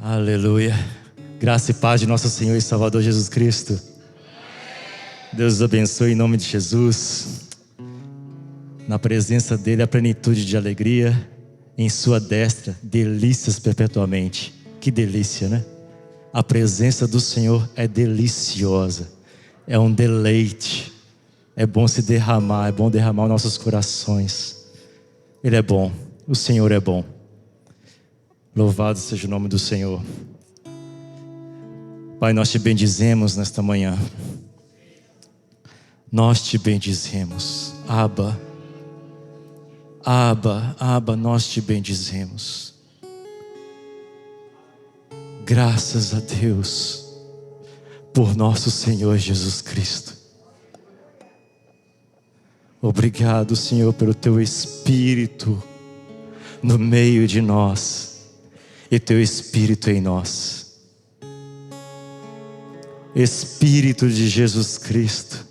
Aleluia. Graça e paz de nosso Senhor e Salvador Jesus Cristo. Deus os abençoe em nome de Jesus. Na presença dele, a plenitude de alegria. Em sua destra, delícias perpetuamente. Que delícia, né? A presença do Senhor é deliciosa. É um deleite. É bom se derramar, é bom derramar os nossos corações. Ele é bom, o Senhor é bom. Louvado seja o nome do Senhor. Pai, nós te bendizemos nesta manhã. Nós te bendizemos. Abba, Abba, Abba, nós te bendizemos. Graças a Deus por nosso Senhor Jesus Cristo. Obrigado, Senhor, pelo teu Espírito no meio de nós e teu Espírito em nós. Espírito de Jesus Cristo,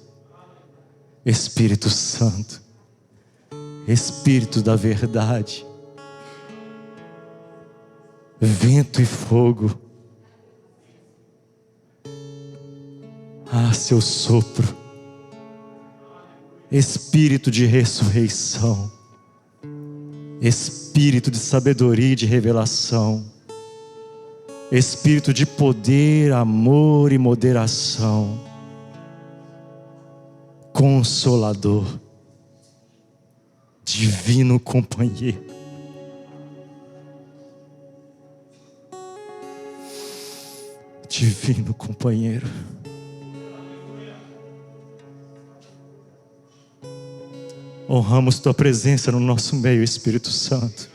Espírito Santo, Espírito da verdade, vento e fogo, seu sopro, Espírito de ressurreição, Espírito de sabedoria e de revelação, Espírito de poder, amor e moderação, Consolador, Divino Companheiro, Divino Companheiro. Honramos tua presença no nosso meio, Espírito Santo.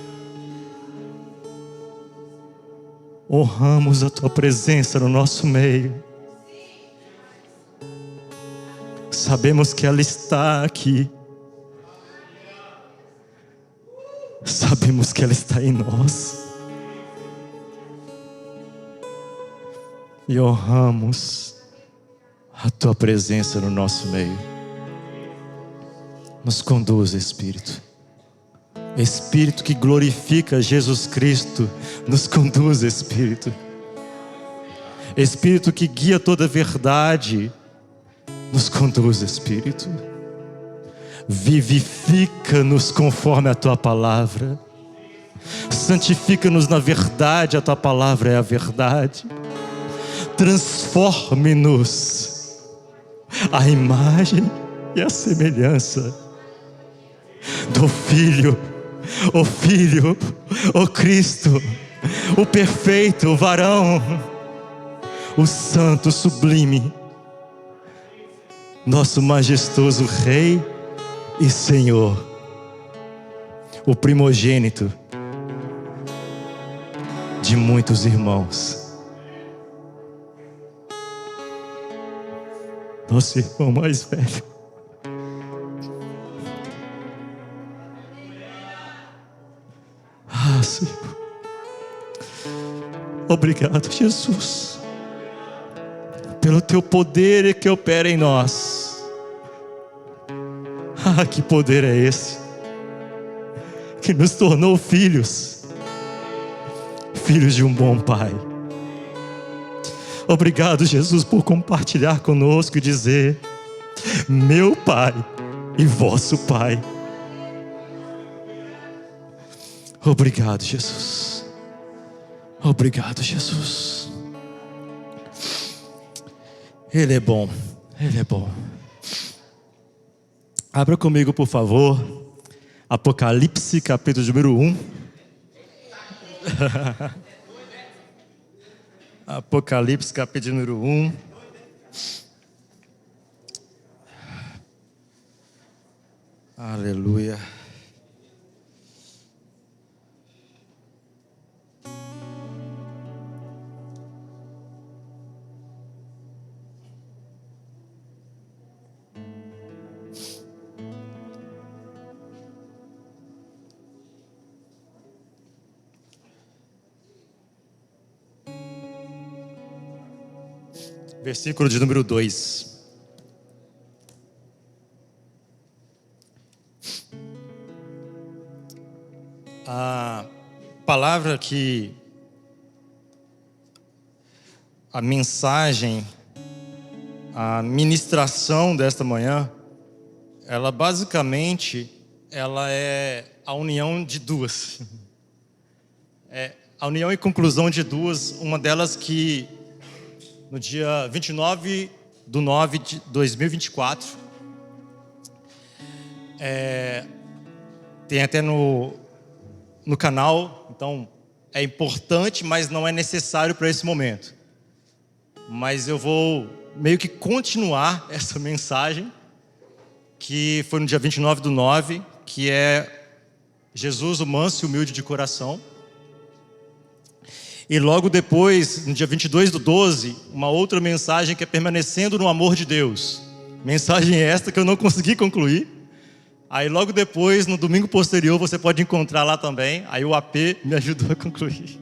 Honramos a tua presença no nosso meio. Sabemos que ela está aqui. Sabemos que ela está em nós. E honramos a tua presença no nosso meio. Nos conduz, Espírito. Espírito que glorifica Jesus Cristo, nos conduz, Espírito. Espírito que guia toda a verdade, nos conduz, Espírito. Vivifica-nos conforme a tua palavra. Santifica-nos na verdade, a tua palavra é a verdade. Transforme-nos à imagem e à semelhança do Filho, o Filho, o Cristo, o perfeito, o varão, o santo, o sublime, nosso majestoso Rei e Senhor, o primogênito de muitos irmãos, nosso irmão mais velho. Senhor, obrigado, Jesus, pelo teu poder que opera em nós. Que poder é esse que nos tornou filhos, filhos de um bom Pai. Obrigado, Jesus, por compartilhar conosco e dizer: meu Pai e vosso Pai. Obrigado, Jesus. Obrigado, Jesus. Ele é bom. Ele é bom. Abra comigo, por favor, Apocalipse, capítulo número 1. Apocalipse, capítulo número 1. Aleluia. Versículo de número 2. A palavra que a mensagem, a ministração desta manhã, ela basicamente, ela é a união de duas. É a união e conclusão de duas, uma delas que no dia 29/9 de 2024, tem até no canal, então é importante, mas não é necessário para esse momento. Mas eu vou meio que continuar essa mensagem, que foi no dia 29/9, que é Jesus, o manso e humilde de coração. E logo depois, no dia 22/12, uma outra mensagem que é permanecendo no amor de Deus. Mensagem esta que eu não consegui concluir. Aí logo depois, no domingo posterior, você pode encontrar lá também. Aí o AP me ajudou a concluir.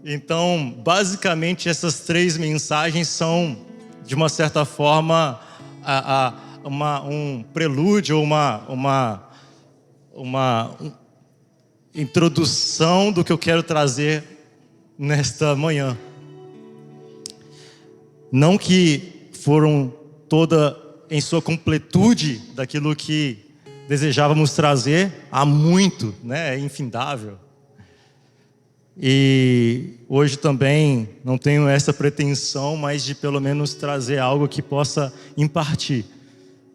Então, basicamente, essas 3 mensagens são, de uma certa forma, um prelúdio, uma introdução do que eu quero trazer nesta manhã. Não que foram toda em sua completude daquilo que desejávamos trazer, há muito, né? É infindável. E hoje também não tenho essa pretensão, mas de pelo menos trazer algo que possa impartir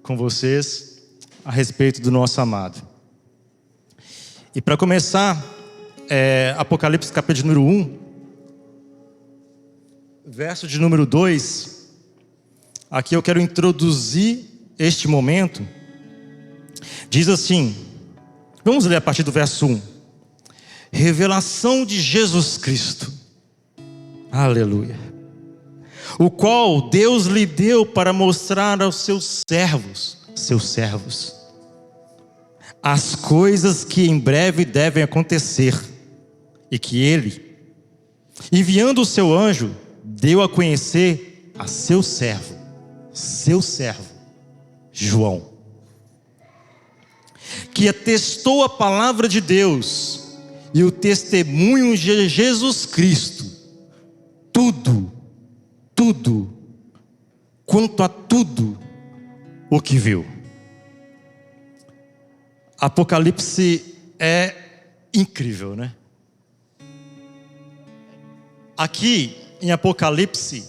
com vocês a respeito do nosso amado. E para começar, Apocalipse capítulo de número 1, verso de número 2, aqui eu quero introduzir este momento. Diz assim, vamos ler a partir do verso 1. Revelação de Jesus Cristo, aleluia, o qual Deus lhe deu para mostrar aos seus servos, as coisas que em breve devem acontecer, e que ele, enviando o seu anjo, deu a conhecer a seu servo, João, que atestou a palavra de Deus e o testemunho de Jesus Cristo, tudo, quanto a tudo o que viu. Apocalipse é incrível, né? Aqui em Apocalipse,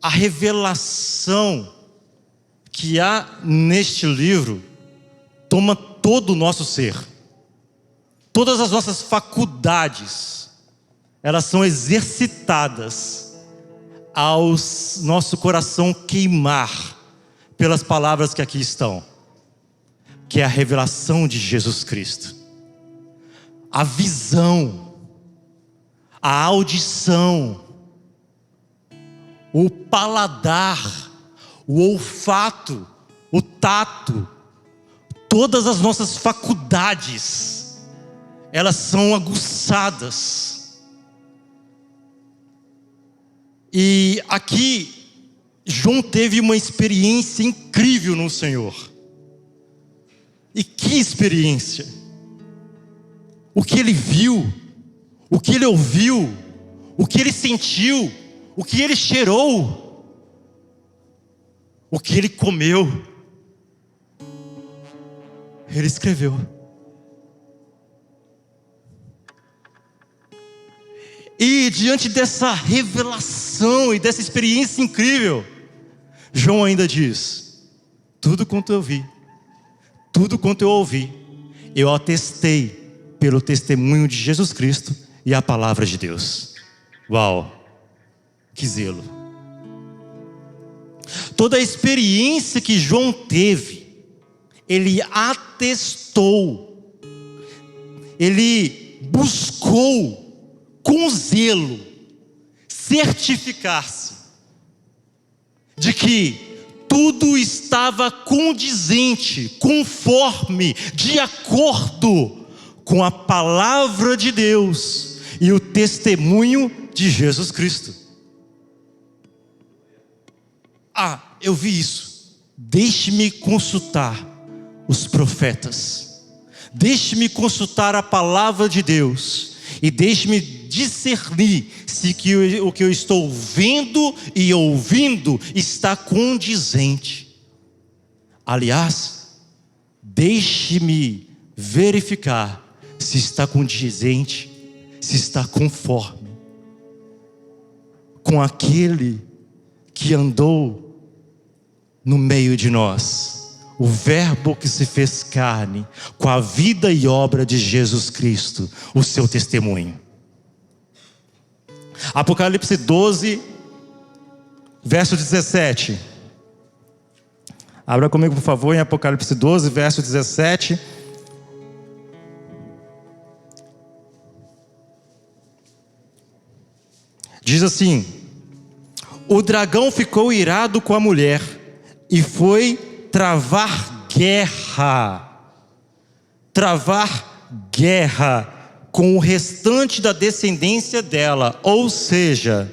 a revelação que há neste livro toma todo o nosso ser. Todas as nossas faculdades, elas são exercitadas ao nosso coração queimar pelas palavras que aqui estão, que é a revelação de Jesus Cristo. A visão, a audição, o paladar, o olfato, o tato, todas as nossas faculdades, elas são aguçadas. E aqui, João teve uma experiência incrível no Senhor. E que experiência! O que ele viu, o que ele ouviu, o que ele sentiu, o que ele cheirou, o que ele comeu, ele escreveu. E diante dessa revelação e dessa experiência incrível, João ainda diz: tudo quanto eu vi, tudo quanto eu ouvi, eu atestei pelo testemunho de Jesus Cristo e a palavra de Deus. Uau, que zelo! Toda a experiência que João teve, ele atestou, ele buscou com zelo certificar-se de que tudo estava condizente, conforme, de acordo com a palavra de Deus e o testemunho de Jesus Cristo. Eu vi isso. Deixe-me consultar os profetas, deixe-me consultar a palavra de Deus, e deixe-me discernir se o que eu estou vendo e ouvindo está condizente. Aliás, deixe-me verificar se está condizente, se está conforme com aquele que andou no meio de nós, o Verbo que se fez carne, com a vida e obra de Jesus Cristo, o seu testemunho. Apocalipse 12, verso 17. Abra comigo, por favor, em Apocalipse 12, verso 17. Diz assim: o dragão ficou irado com a mulher e foi travar guerra com o restante da descendência dela, ou seja,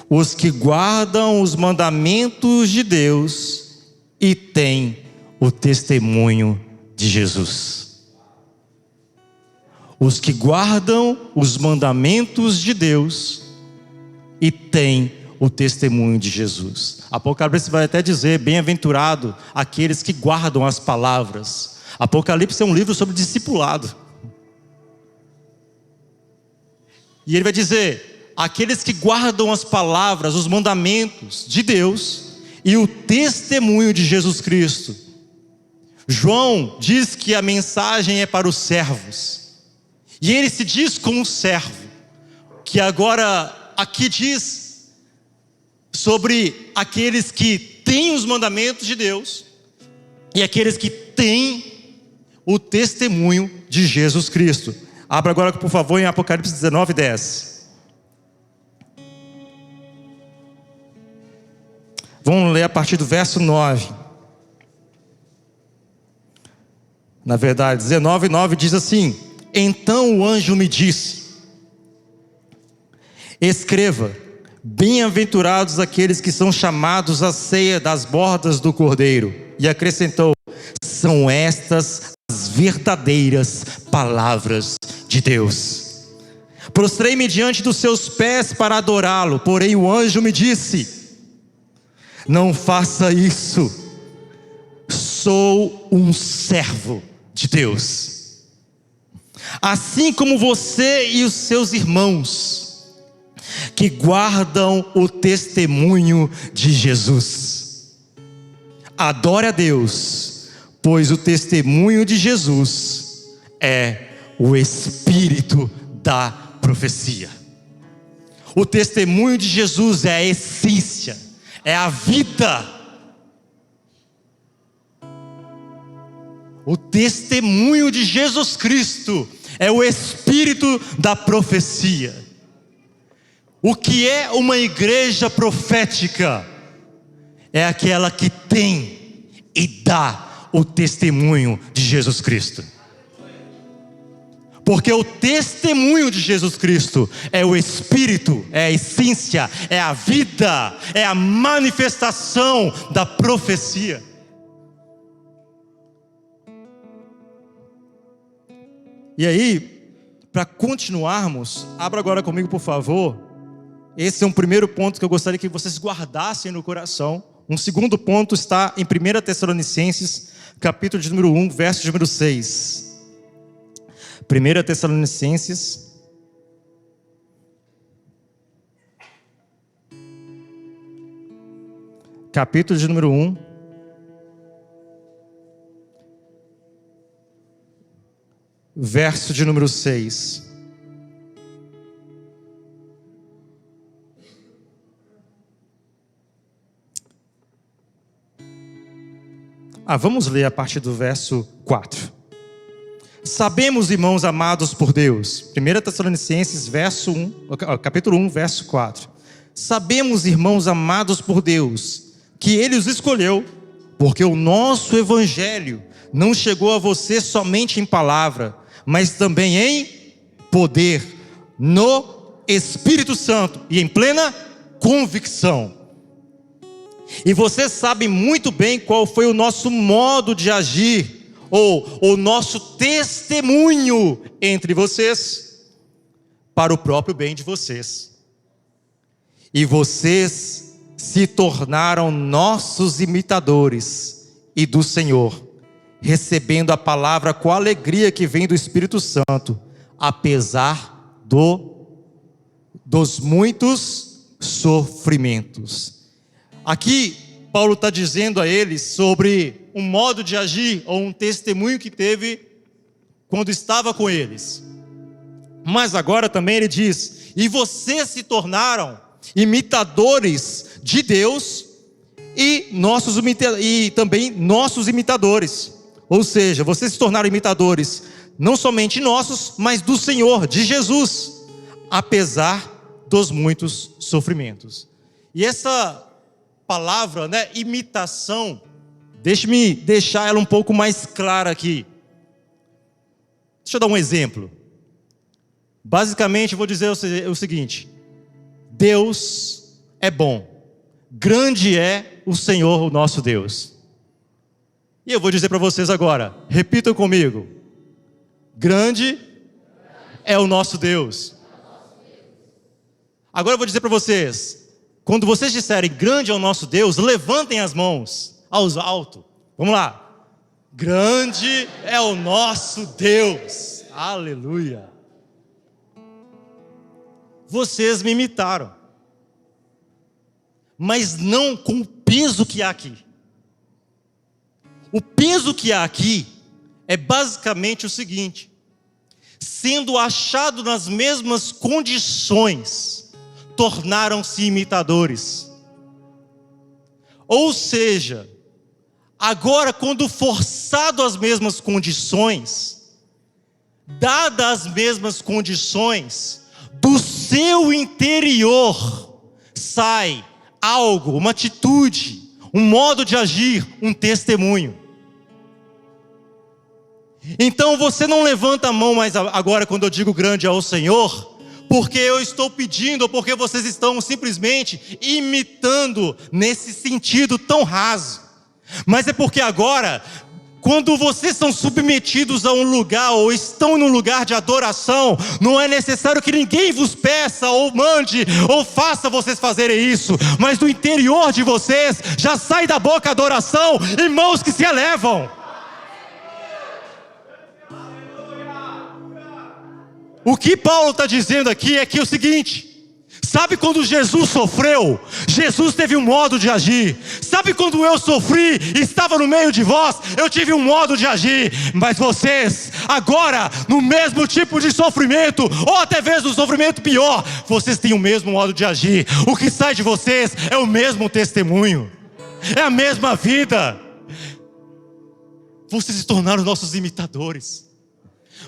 os que guardam os mandamentos de Deus e têm o testemunho de Jesus. Os que guardam os mandamentos de Deus e têm o testemunho de Jesus. Apocalipse vai até dizer: bem-aventurado aqueles que guardam as palavras. Apocalipse é um livro sobre discipulado. E ele vai dizer: aqueles que guardam as palavras, os mandamentos de Deus e o testemunho de Jesus Cristo. João diz que a mensagem é para os servos, e ele se diz como um servo, que agora aqui diz sobre aqueles que têm os mandamentos de Deus e aqueles que têm o testemunho de Jesus Cristo. Abra agora, por favor, em Apocalipse 19, 10. Vamos ler a partir do verso 9. Na verdade, 19, 9 diz assim: então o anjo me disse: escreva, bem-aventurados aqueles que são chamados à ceia das bordas do Cordeiro. E acrescentou: são estas as verdadeiras palavras de Deus. Prostrei-me diante dos seus pés para adorá-lo, porém o anjo me disse: não faça isso, sou um servo de Deus, assim como você e os seus irmãos, que guardam o testemunho de Jesus. Adore a Deus, pois o testemunho de Jesus é o espírito da profecia. O testemunho de Jesus é a essência, é a vida. O testemunho de Jesus Cristo é o espírito da profecia. O que é uma igreja profética? É aquela que tem e dá o testemunho de Jesus Cristo. Porque o testemunho de Jesus Cristo é o espírito, é a essência, é a vida, é a manifestação da profecia. E aí, para continuarmos, abra agora comigo, por favor. Esse é um primeiro ponto que eu gostaria que vocês guardassem no coração. Um segundo ponto está em 1 Tessalonicenses, capítulo de número 1, verso de número 6. 1 Tessalonicenses, capítulo de número 1, verso de número 6. Vamos ler a partir do verso 4. Sabemos, irmãos amados por Deus, 1 Tessalonicenses capítulo 1, verso 4. Sabemos, irmãos amados por Deus, que Ele os escolheu, porque o nosso evangelho não chegou a você somente em palavra, mas também em poder, no Espírito Santo e em plena convicção. E vocês sabem muito bem qual foi o nosso modo de agir, ou o nosso testemunho entre vocês. para o próprio bem de vocês. E vocês se tornaram nossos imitadores e do Senhor, recebendo a palavra com a alegria que vem do Espírito Santo, apesar dos muitos sofrimentos. Aqui Paulo está dizendo a eles sobre um modo de agir ou um testemunho que teve quando estava com eles. Mas agora também ele diz: e vocês se tornaram imitadores de Deus e também nossos imitadores. Ou seja, vocês se tornaram imitadores não somente nossos, mas do Senhor, de Jesus, apesar dos muitos sofrimentos. E essa palavra, imitação, deixe-me deixar ela um pouco mais clara aqui. Deixa eu dar um exemplo. Basicamente, vou dizer o seguinte: Deus é bom, grande é o Senhor, o nosso Deus. E eu vou dizer para vocês agora, repitam comigo: grande é o nosso Deus. Agora eu vou dizer para vocês, quando vocês disserem grande é o nosso Deus, levantem as mãos aos altos. Vamos lá. Grande é o nosso Deus. Aleluia. Vocês me imitaram, mas não com o peso que há aqui. O peso que há aqui é basicamente o seguinte: sendo achado nas mesmas condições, tornaram-se imitadores. Ou seja, agora quando forçado às mesmas condições, dadas as mesmas condições, do seu interior sai algo, uma atitude, um modo de agir, um testemunho. Então você não levanta a mão mais agora quando eu digo grande ao Senhor, porque eu estou pedindo, ou porque vocês estão simplesmente imitando nesse sentido tão raso. Mas é porque agora, quando vocês são submetidos a um lugar, ou estão num lugar de adoração, não é necessário que ninguém vos peça, ou mande, ou faça vocês fazerem isso, mas do interior de vocês, já sai da boca a adoração, e mãos que se elevam. O que Paulo está dizendo aqui é que é o seguinte: sabe quando Jesus sofreu? Jesus teve um modo de agir. Sabe quando eu sofri e estava no meio de vós? Eu tive um modo de agir. Mas vocês, agora, no mesmo tipo de sofrimento, ou até mesmo um sofrimento pior, vocês têm o mesmo modo de agir. O que sai de vocês é o mesmo testemunho, é a mesma vida. Vocês se tornaram nossos imitadores.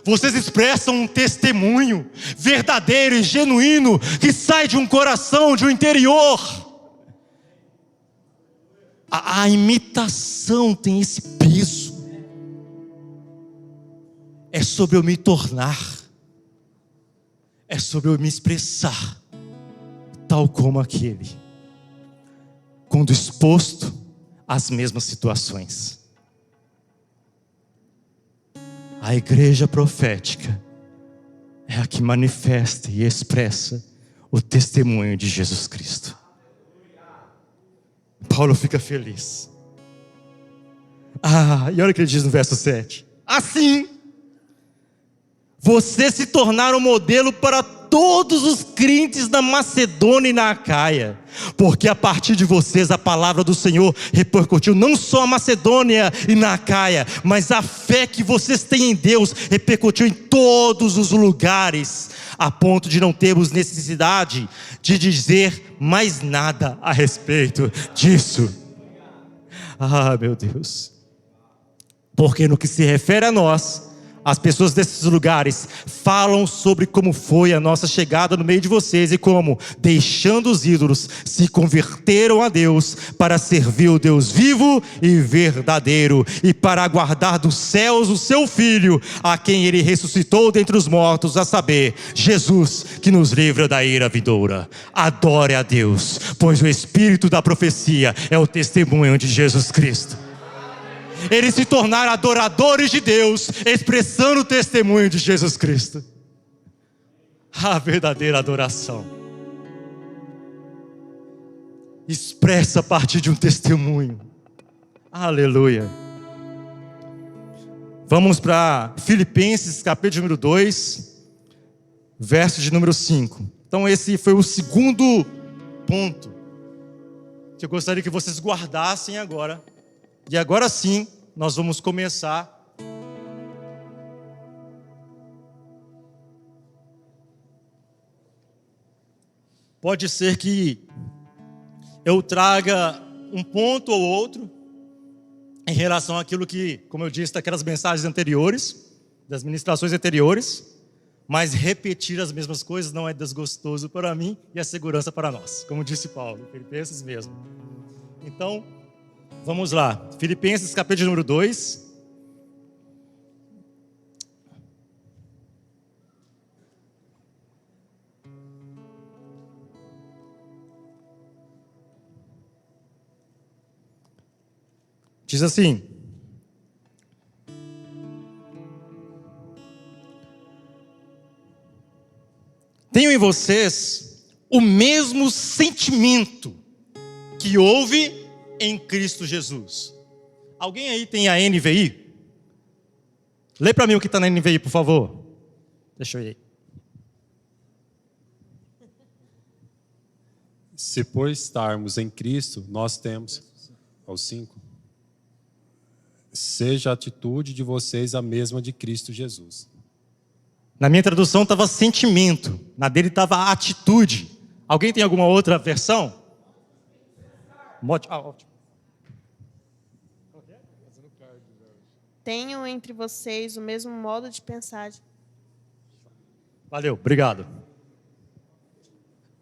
Vocês expressam um testemunho verdadeiro e genuíno que sai de um coração, de um interior. A imitação tem esse peso. É sobre eu me tornar, é sobre eu me expressar tal como aquele, quando exposto às mesmas situações. A igreja profética é a que manifesta e expressa o testemunho de Jesus Cristo. Paulo fica feliz. E olha o que ele diz no verso 7. Assim, vocês se tornaram modelo para todos os crentes da Macedônia e na Acaia, porque a partir de vocês a palavra do Senhor repercutiu não só a Macedônia e na Acaia, mas a fé que vocês têm em Deus repercutiu em todos os lugares, a ponto de não termos necessidade de dizer mais nada a respeito disso. Meu Deus. Porque no que se refere a nós, as pessoas desses lugares falam sobre como foi a nossa chegada no meio de vocês e como, deixando os ídolos, se converteram a Deus para servir o Deus vivo e verdadeiro e para aguardar dos céus o seu Filho, a quem Ele ressuscitou dentre os mortos, a saber, Jesus, que nos livra da ira vindoura. Adore a Deus, pois o Espírito da profecia é o testemunho de Jesus Cristo. Eles se tornaram adoradores de Deus, expressando o testemunho de Jesus Cristo. a verdadeira adoração. Expressa a partir de um testemunho. Aleluia. Vamos para Filipenses, capítulo número 2, verso de número 5. Então esse foi o segundo ponto que eu gostaria que vocês guardassem agora. E agora sim, nós vamos começar pode ser que eu traga um ponto ou outro em relação àquilo que, como eu disse, daquelas mensagens anteriores, das ministrações anteriores, mas repetir as mesmas coisas não é desgostoso para mim e é segurança para nós, como disse Paulo, Filipenses mesmo. Então, vamos lá, Filipenses capítulo número 2. Diz assim: tenho em vocês o mesmo sentimento que houve em Cristo Jesus. Alguém aí tem a NVI? Lê para mim o que está na NVI, por favor. Deixa eu ir. Se por estarmos em Cristo, nós temos, aos 5, seja a atitude de vocês a mesma de Cristo Jesus. Na minha tradução estava sentimento, na dele estava atitude. Alguém tem alguma outra versão? Ótimo. Tenho entre vocês o mesmo modo de pensar. Valeu, obrigado.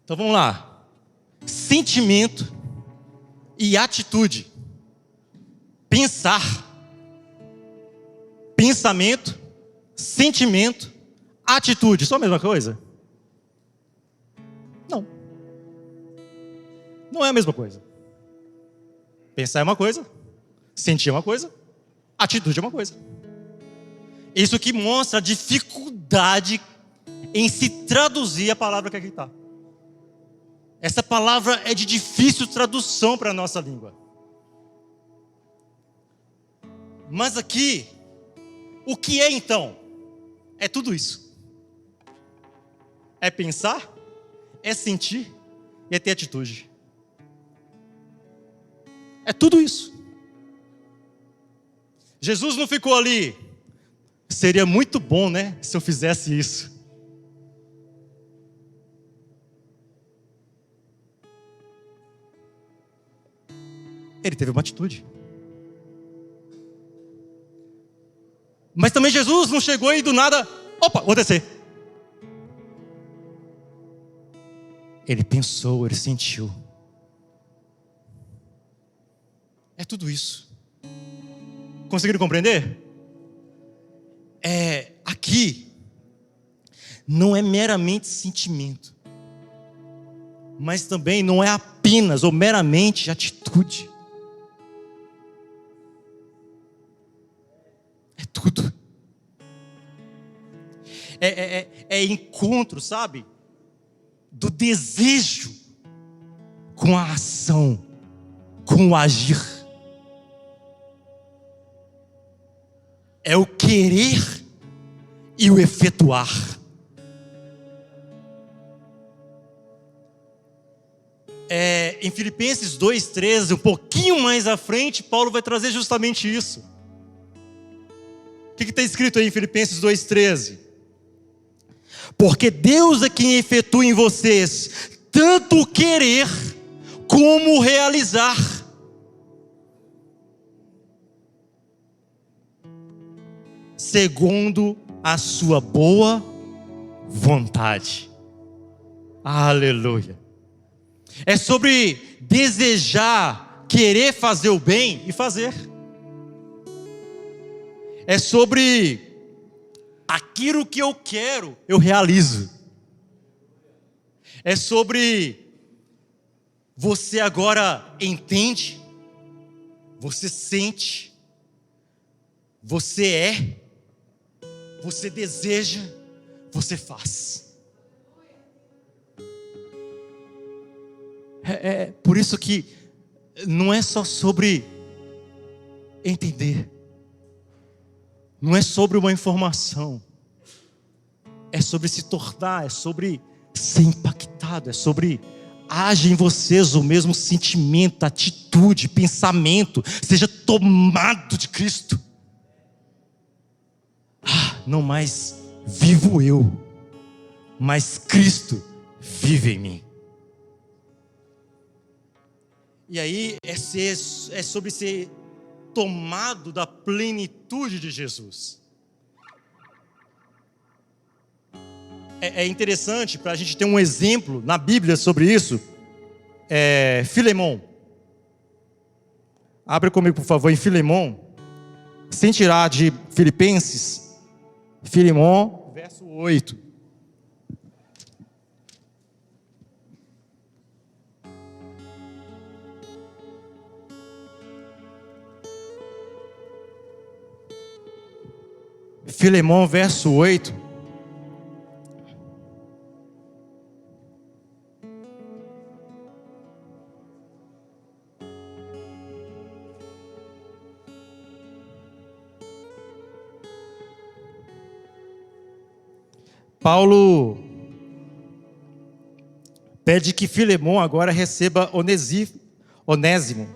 Então vamos lá. Sentimento e atitude. Pensar. Pensamento, sentimento, atitude. Só a mesma coisa? Não. Não é a mesma coisa. Pensar é uma coisa, sentir é uma coisa, atitude é uma coisa. Isso que mostra a dificuldade em se traduzir a palavra que aqui está. Essa palavra é de difícil tradução para a nossa língua. Mas aqui, o que é então? É tudo isso. É pensar, é sentir e é ter atitude. É tudo isso. Jesus não ficou ali. Seria muito bom, né, se eu fizesse isso. Ele teve uma atitude. Mas também Jesus não chegou e do nada, opa, vou descer. Ele pensou, ele sentiu. É tudo isso. Conseguiram compreender? Aqui não é meramente sentimento, mas também não é apenas ou meramente atitude. É tudo. É encontro, sabe? Do desejo com a ação, com o agir. É o querer e o efetuar. Em Filipenses 2,13, um pouquinho mais à frente, Paulo vai trazer justamente isso. O que está escrito aí em Filipenses 2,13? Porque Deus é quem efetua em vocês tanto o querer como o realizar. Segundo a sua boa vontade. Aleluia. É sobre desejar, querer fazer o bem e fazer. É sobre aquilo que eu quero, eu realizo. É sobre você agora entende, você sente, você é, você deseja, você faz. Por isso que não é só sobre entender, não é sobre uma informação, é sobre se tornar, é sobre ser impactado, é sobre age em vocês o mesmo sentimento, atitude, pensamento, seja tomado de Cristo. Não mais vivo eu, mas Cristo vive em mim. E aí é sobre ser tomado da plenitude de Jesus. É interessante para a gente ter um exemplo na Bíblia sobre isso. Filemon. Abre comigo, por favor, em Filemon. Sem tirar de Filipenses. Filemon, verso 8. Filemon, verso 8. Paulo pede que Filemon agora receba Onésimo,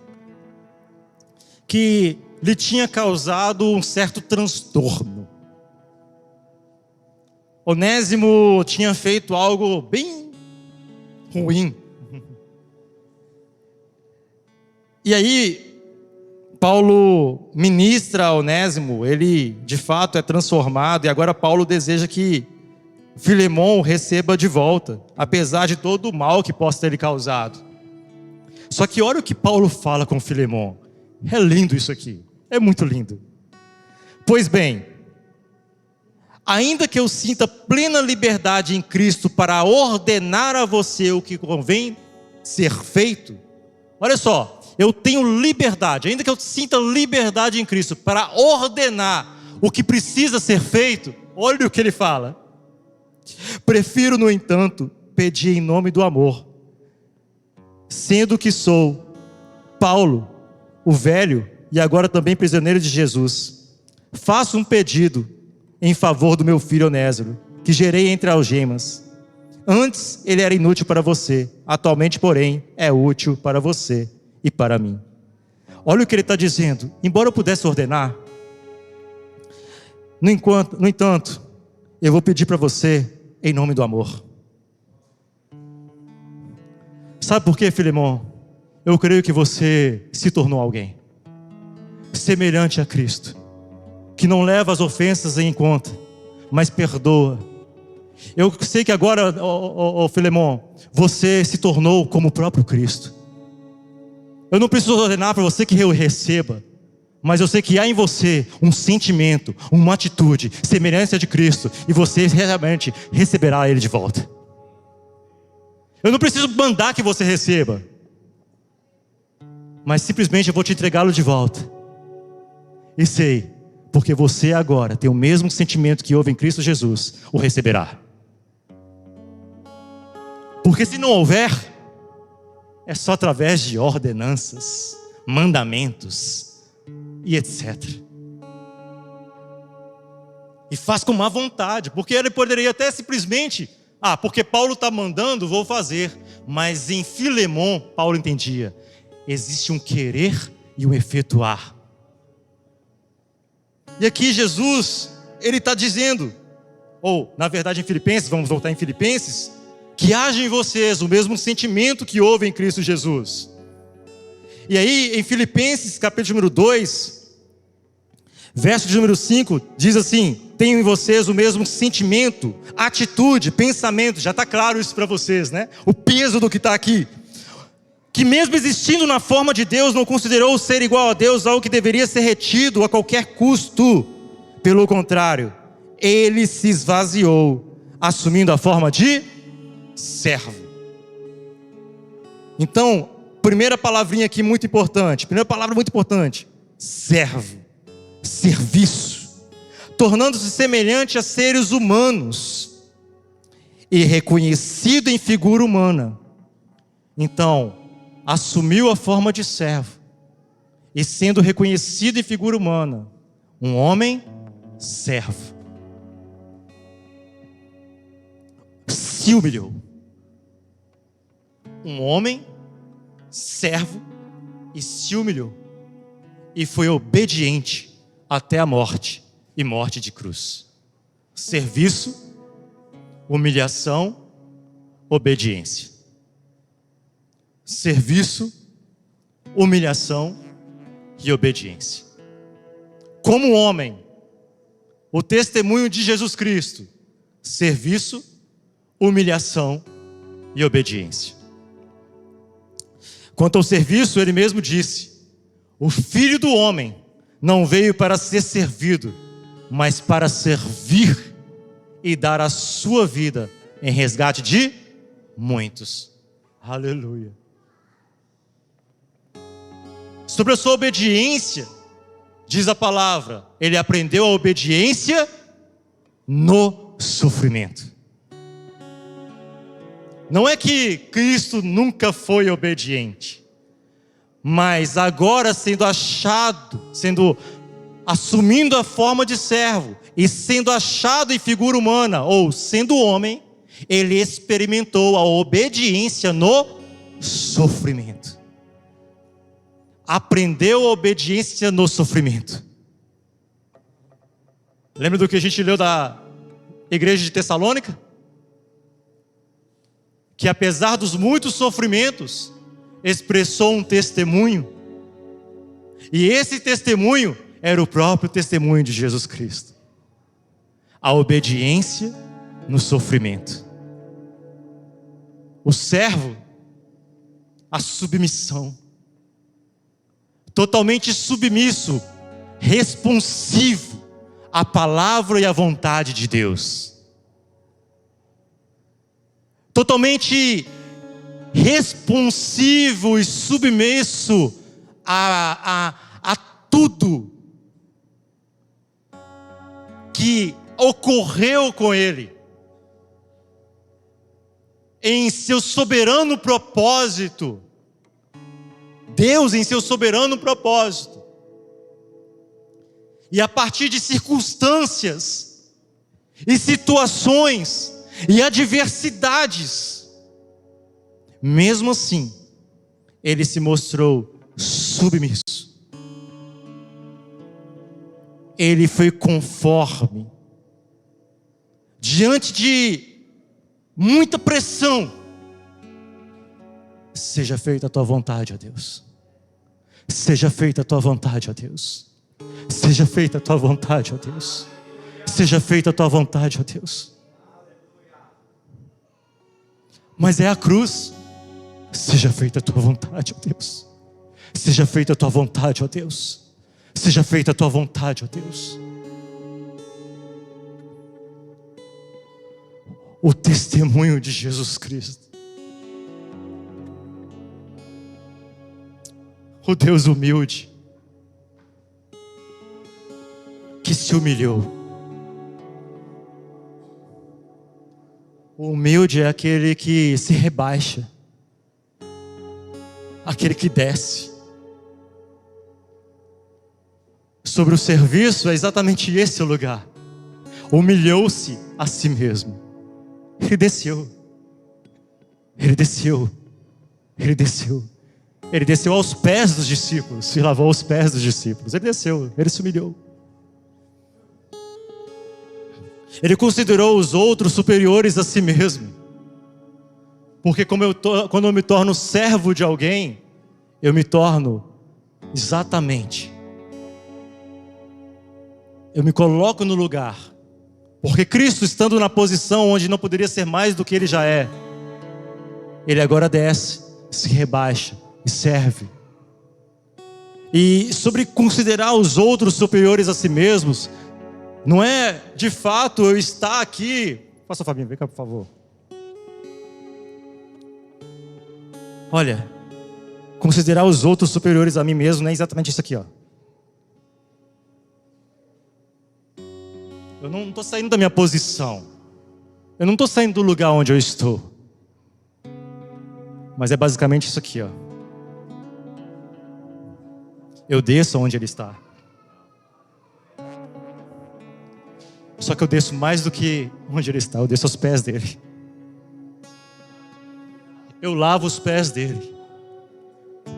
que lhe tinha causado um certo transtorno. Onésimo tinha feito algo bem ruim. E aí, Paulo ministra a Onésimo, ele de fato é transformado, e agora Paulo deseja que Filemon o receba de volta, apesar de todo o mal que possa ter lhe causado. Só que olha o que Paulo fala com Filemon. É lindo isso aqui, é muito lindo. Pois bem, ainda que eu sinta plena liberdade em Cristo para ordenar a você o que convém ser feito, olha só, eu tenho liberdade, ainda que eu sinta liberdade em Cristo para ordenar o que precisa ser feito, olha o que ele fala. Prefiro, no entanto, pedir em nome do amor, sendo que sou Paulo, o velho, e agora também prisioneiro de Jesus. Faço um pedido em favor do meu filho Onésimo, que gerei entre algemas. Antes ele era inútil para você, atualmente, porém, é útil para você e para mim. Olha o que ele está dizendo. Embora eu pudesse ordenar, no entanto, eu vou pedir para você em nome do amor. Sabe por quê, Filemon? Eu creio que você se tornou alguém semelhante a Cristo, que não leva as ofensas em conta, mas perdoa. Eu sei que agora, Filemon, você se tornou como o próprio Cristo. Eu não preciso ordenar para você que eu receba, mas eu sei que há em você um sentimento, uma atitude, semelhança de Cristo, e você realmente receberá Ele de volta. Eu não preciso mandar que você receba, mas simplesmente eu vou te entregá-lo de volta. E sei, porque você agora tem o mesmo sentimento que houve em Cristo Jesus, o receberá. Porque se não houver, é só através de ordenanças, mandamentos e etc. E faz com má vontade, porque ele poderia até simplesmente, porque Paulo está mandando, vou fazer. Mas em Filemon, Paulo entendia, existe um querer e um efetuar. E aqui Jesus, ele está dizendo, ou na verdade em Filipenses, vamos voltar em Filipenses, que haja em vocês o mesmo sentimento que houve em Cristo Jesus. E aí em Filipenses capítulo número 2, verso de número 5, diz assim: tenham em vocês o mesmo sentimento, atitude, pensamento. Já está claro isso para vocês, né? O peso do que está aqui. Que mesmo existindo na forma de Deus, não considerou ser igual a Deus algo que deveria ser retido a qualquer custo. Pelo contrário, ele se esvaziou, assumindo a forma de servo. Então, primeira palavrinha aqui muito importante, primeira palavra muito importante: servo, serviço, tornando-se semelhante a seres humanos e reconhecido em figura humana. Então, assumiu a forma de servo, e sendo reconhecido em figura humana, um homem servo, se humilhou. Um homem servo e se humilhou, e foi obediente até a morte, e morte de cruz. Serviço, humilhação, obediência. Serviço, humilhação e obediência. Como homem, o testemunho de Jesus Cristo: serviço, humilhação e obediência. Quanto ao serviço, ele mesmo disse: o Filho do Homem não veio para ser servido, mas para servir e dar a sua vida em resgate de muitos. Aleluia. Sobre a sua obediência, diz a palavra, ele aprendeu a obediência no sofrimento. Não é que Cristo nunca foi obediente, mas agora assumindo a forma de servo e sendo achado em figura humana, ou sendo homem, ele experimentou a obediência no sofrimento. Aprendeu a obediência no sofrimento. Lembra do que a gente leu da igreja de Tessalônica? Que apesar dos muitos sofrimentos, expressou um testemunho. E esse testemunho era o próprio testemunho de Jesus Cristo. A obediência no sofrimento. O servo, a submissão. Totalmente submisso, responsivo à palavra e à vontade de Deus. Totalmente responsivo e submisso a tudo que ocorreu com ele, em seu soberano propósito. Deus em seu soberano propósito. E a partir de circunstâncias e situações e adversidades, mesmo assim, ele se mostrou submisso. Ele foi conforme. Diante de muita pressão, seja feita a tua vontade, ó Deus. Seja feita a tua vontade, ó Deus. Seja feita a tua vontade, ó Deus. Seja feita a tua vontade, ó Deus. Mas é a cruz. Seja feita a tua vontade, ó Deus. Seja feita a tua vontade, ó Deus. Seja feita a tua vontade, ó Deus. O testemunho de Jesus Cristo. O Deus humilde, que se humilhou. O humilde é aquele que se rebaixa, aquele que desce. Sobre o serviço é exatamente esse o lugar. Humilhou-se a si mesmo. Ele desceu. Ele desceu. Ele desceu. Ele desceu aos pés dos discípulos e lavou os pés dos discípulos. Ele desceu, ele se humilhou. Ele considerou os outros superiores a si mesmo. Porque quando eu me torno servo de alguém, eu me torno exatamente. Eu me coloco no lugar. Porque Cristo, estando na posição onde não poderia ser mais do que ele já é, ele agora desce, se rebaixa e serve. E sobre considerar os outros superiores a si mesmos, não é de fato eu estar aqui. Passa, Fabinho, vem cá, por favor. Olha, considerar os outros superiores a mim mesmo não é exatamente isso aqui, ó. Eu não estou saindo da minha posição. Eu não estou saindo do lugar onde eu estou. Mas é basicamente isso aqui, ó. eu desço onde Ele está. Só que eu desço mais do que onde Ele está, eu desço aos pés dEle. Eu lavo os pés dEle,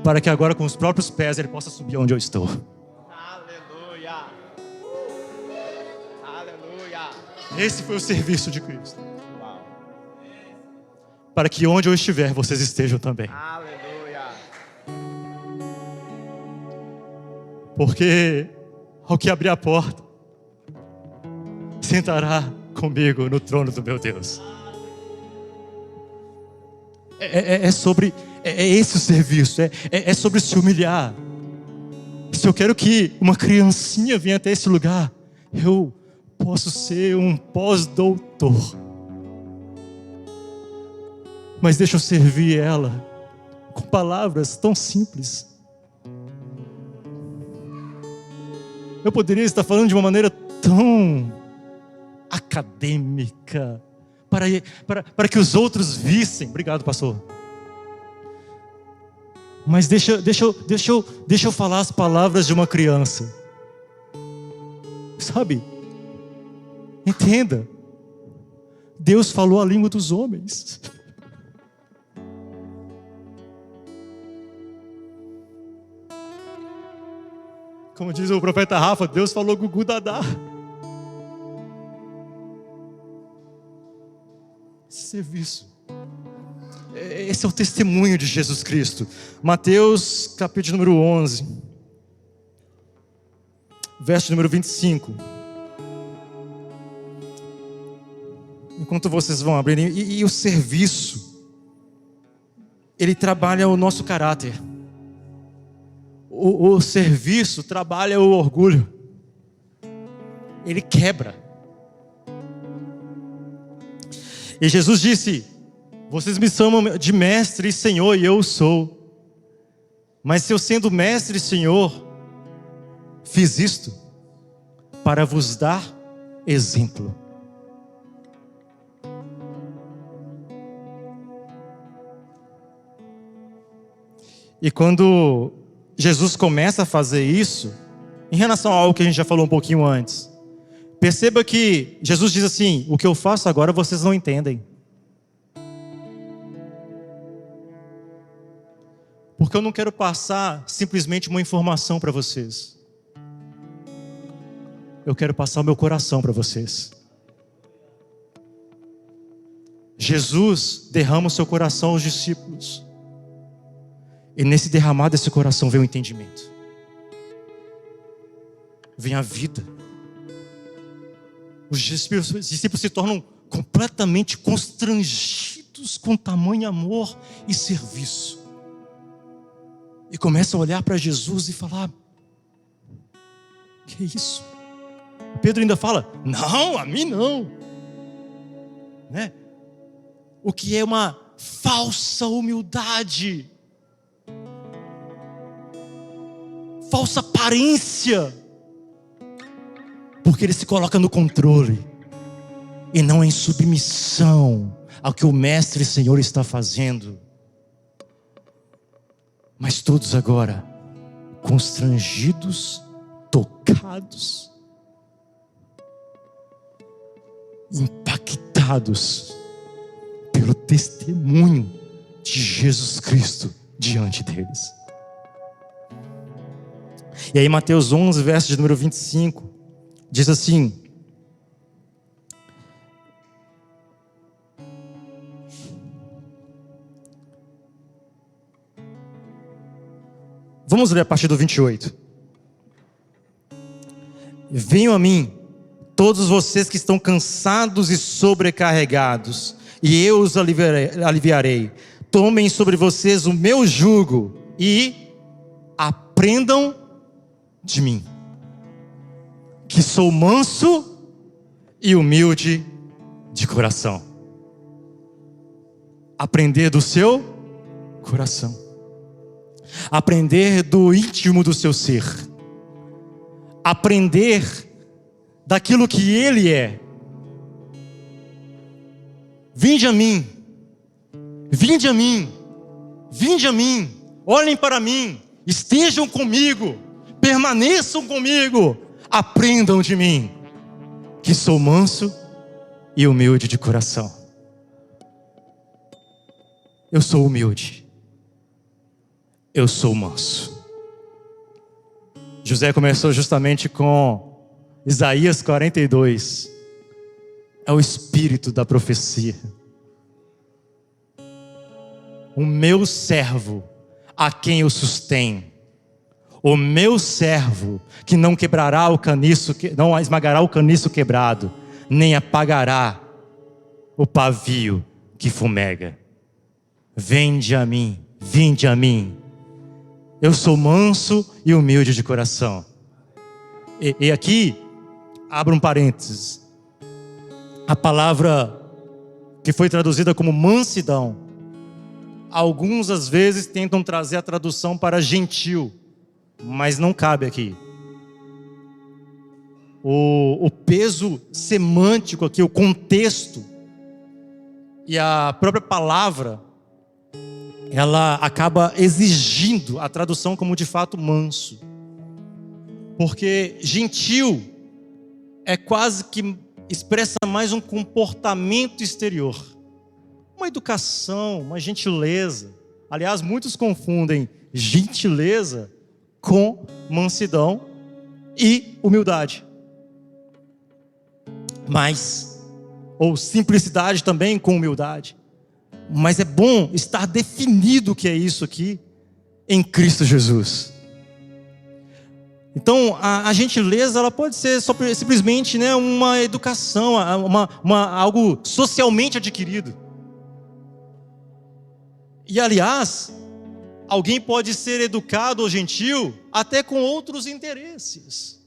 para que agora com os próprios pés Ele possa subir onde eu estou. Aleluia. Aleluia. Esse foi o serviço de Cristo. Uau. Para que onde eu estiver, vocês estejam também. Aleluia. Porque ao que abrir a porta, sentará comigo no trono do meu Deus. É esse o serviço, é sobre se humilhar. Se eu quero que uma criancinha venha até esse lugar, eu posso ser um pós-doutor, mas deixa eu servir ela com palavras tão simples. Eu poderia estar falando de uma maneira tão acadêmica, para que os outros vissem. Obrigado, pastor. Mas deixa eu falar as palavras de uma criança. Sabe? Entenda. Deus falou a língua dos homens. Como diz o profeta Rafa, Deus falou gugu dadá. Serviço. Esse é o testemunho de Jesus Cristo. Mateus capítulo número 11, verso número 25. Enquanto vocês vão abrir, e o serviço, ele trabalha o nosso caráter. O serviço trabalha o orgulho. Ele quebra. E Jesus disse: vocês me chamam de mestre e senhor, e eu sou. Mas se eu, sendo mestre e senhor, fiz isto para vos dar exemplo. E quando Jesus começa a fazer isso, em relação a algo que a gente já falou um pouquinho antes, perceba que Jesus diz assim: o que eu faço agora vocês não entendem. Porque eu não quero passar simplesmente uma informação para vocês. Eu quero passar o meu coração para vocês. Jesus derrama o seu coração aos discípulos. E nesse derramar desse coração vem o entendimento. Vem a vida. Os discípulos se tornam completamente constrangidos com tamanho amor e serviço. E começam a olhar para Jesus e falar: que isso? Pedro ainda fala: não, a mim não. Né? O que é uma falsa humildade, falsa aparência, porque ele se coloca no controle e não em submissão ao que o Mestre e Senhor está fazendo. Mas todos agora constrangidos, tocados, impactados pelo testemunho de Jesus Cristo diante deles. E aí Mateus 11, verso de número 25, diz assim: vamos ler a partir do 28. Venham a mim, todos vocês que estão cansados e sobrecarregados, e eu os aliviarei. Tomem sobre vocês o meu jugo e aprendam de mim, que sou manso e humilde de coração. Aprender do seu coração. Aprender do íntimo do seu ser. Aprender daquilo que Ele é. Vinde a mim. Vinde a mim. Vinde a mim. Olhem para mim. Estejam comigo. permaneçam comigo, aprendam de mim, que sou manso e humilde de coração. Eu sou humilde, eu sou manso. José começou justamente com Isaías 42. É o espírito da profecia. O meu servo, a quem eu sustenho, o meu servo, que não quebrará o caniço, não esmagará o caniço quebrado, nem apagará o pavio que fumega. Vinde a mim, vinde a mim. Eu sou manso e humilde de coração. E aqui, abro um parênteses. A palavra que foi traduzida como mansidão, alguns às vezes tentam trazer a tradução para gentil, mas não cabe aqui. O peso semântico aqui, o contexto e a própria palavra, ela acaba exigindo a tradução como de fato manso. Porque gentil é quase que expressa mais um comportamento exterior, uma educação, uma gentileza. Aliás, muitos confundem gentileza com mansidão e humildade. Ou simplicidade também com humildade. Mas é bom estar definido o que é isso aqui em Cristo Jesus. Então, a gentileza ela pode ser simplesmente, né, uma educação, algo socialmente adquirido. E aliás, alguém pode ser educado ou gentil até com outros interesses.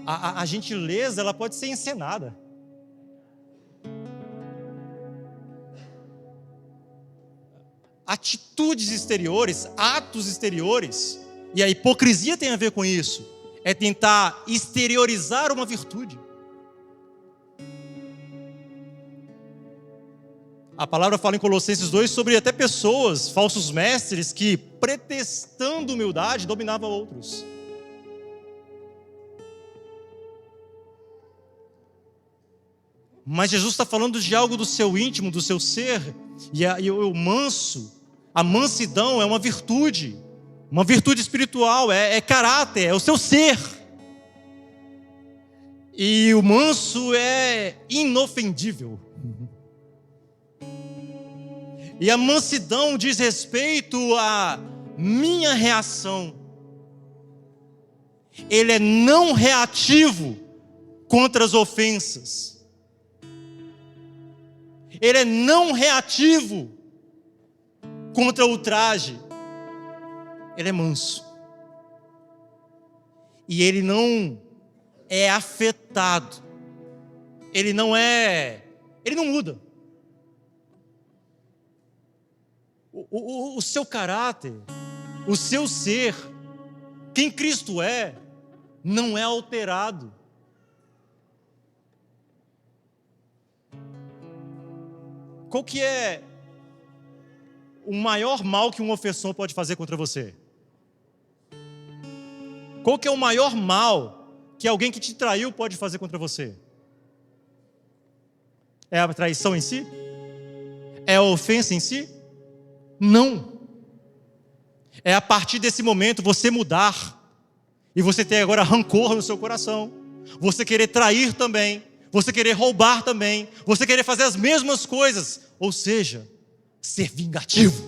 A gentileza ela pode ser encenada. Atitudes exteriores, atos exteriores, e a hipocrisia tem a ver com isso, é tentar exteriorizar uma virtude. A palavra fala em Colossenses 2 sobre até pessoas, falsos mestres, que pretextando humildade dominavam outros. Mas Jesus está falando de algo do seu íntimo, do seu ser, e o manso, a mansidão é uma virtude espiritual, é caráter, é o seu ser. E o manso é inofendível. E a mansidão diz respeito à minha reação. Ele é não reativo contra as ofensas. Ele é não reativo contra o ultraje. Ele é manso. E ele não é afetado. Ele não muda. O seu caráter, o seu ser, quem Cristo é, não é alterado. Qual que é o maior mal que um ofensor pode fazer contra você? Qual que é o maior mal que alguém que te traiu pode fazer contra você? É a traição em si? É a ofensa em si? Não. É a partir desse momento você mudar e você ter agora rancor no seu coração, você querer trair também, você querer roubar também, você querer fazer as mesmas coisas, ou seja, ser vingativo.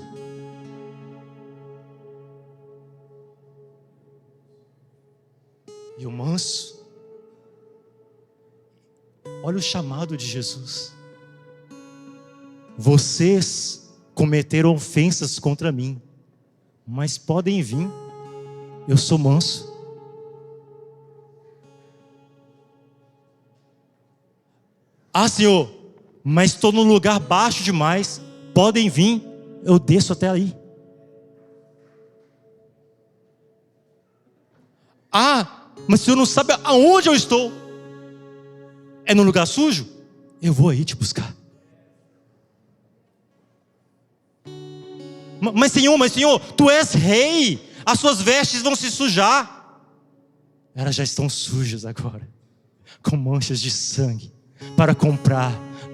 E o manso, olha o chamado de Jesus. Vocês cometeram ofensas contra mim, mas podem vir, eu sou manso. Ah, Senhor, mas estou num lugar baixo demais, podem vir, eu desço até aí. Ah, mas o Senhor não sabe aonde eu estou. É num lugar sujo? Eu vou aí te buscar. Mas Senhor, Tu és rei, as suas vestes vão se sujar. Elas já estão sujas agora, com manchas de sangue, para comprar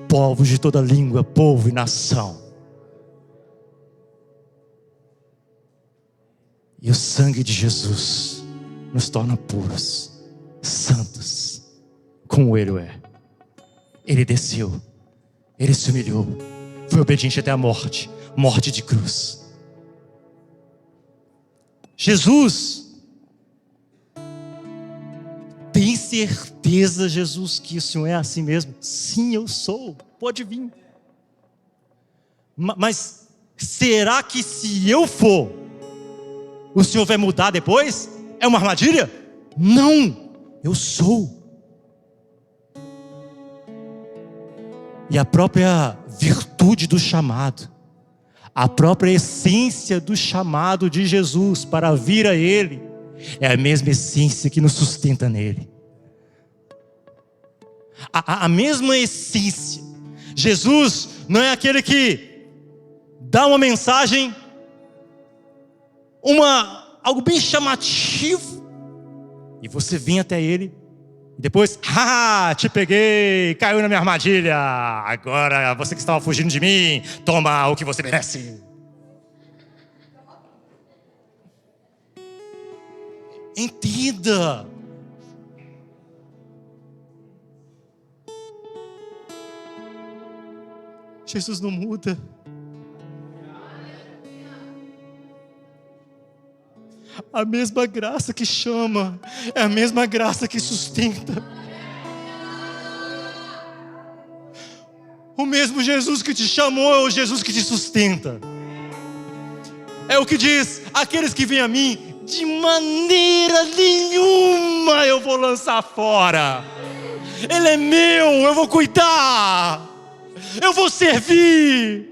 povos de toda língua, povo e nação. E o sangue de Jesus nos torna puros, santos, como Ele é. Ele desceu, Ele se humilhou, foi obediente até a morte, morte de cruz. Jesus, tem certeza, Jesus, que o Senhor é assim mesmo? Sim, eu sou, pode vir. Mas será que se eu for, o Senhor vai mudar depois? É uma armadilha? Não, eu sou. E a própria virtude do chamado, a própria essência do chamado de Jesus para vir a Ele, é a mesma essência que nos sustenta nele. A mesma essência. Jesus não é aquele que dá uma mensagem, algo bem chamativo, e você vem até Ele, e depois, te peguei, caiu na minha armadilha, agora você que estava fugindo de mim, toma o que você merece. Entenda. Jesus não muda. A mesma graça que chama é a mesma graça que sustenta. O mesmo Jesus que te chamou é o Jesus que te sustenta. É o que diz: aqueles que vêm a mim, de maneira nenhuma eu vou lançar fora. Ele é meu, eu vou cuidar, eu vou servir.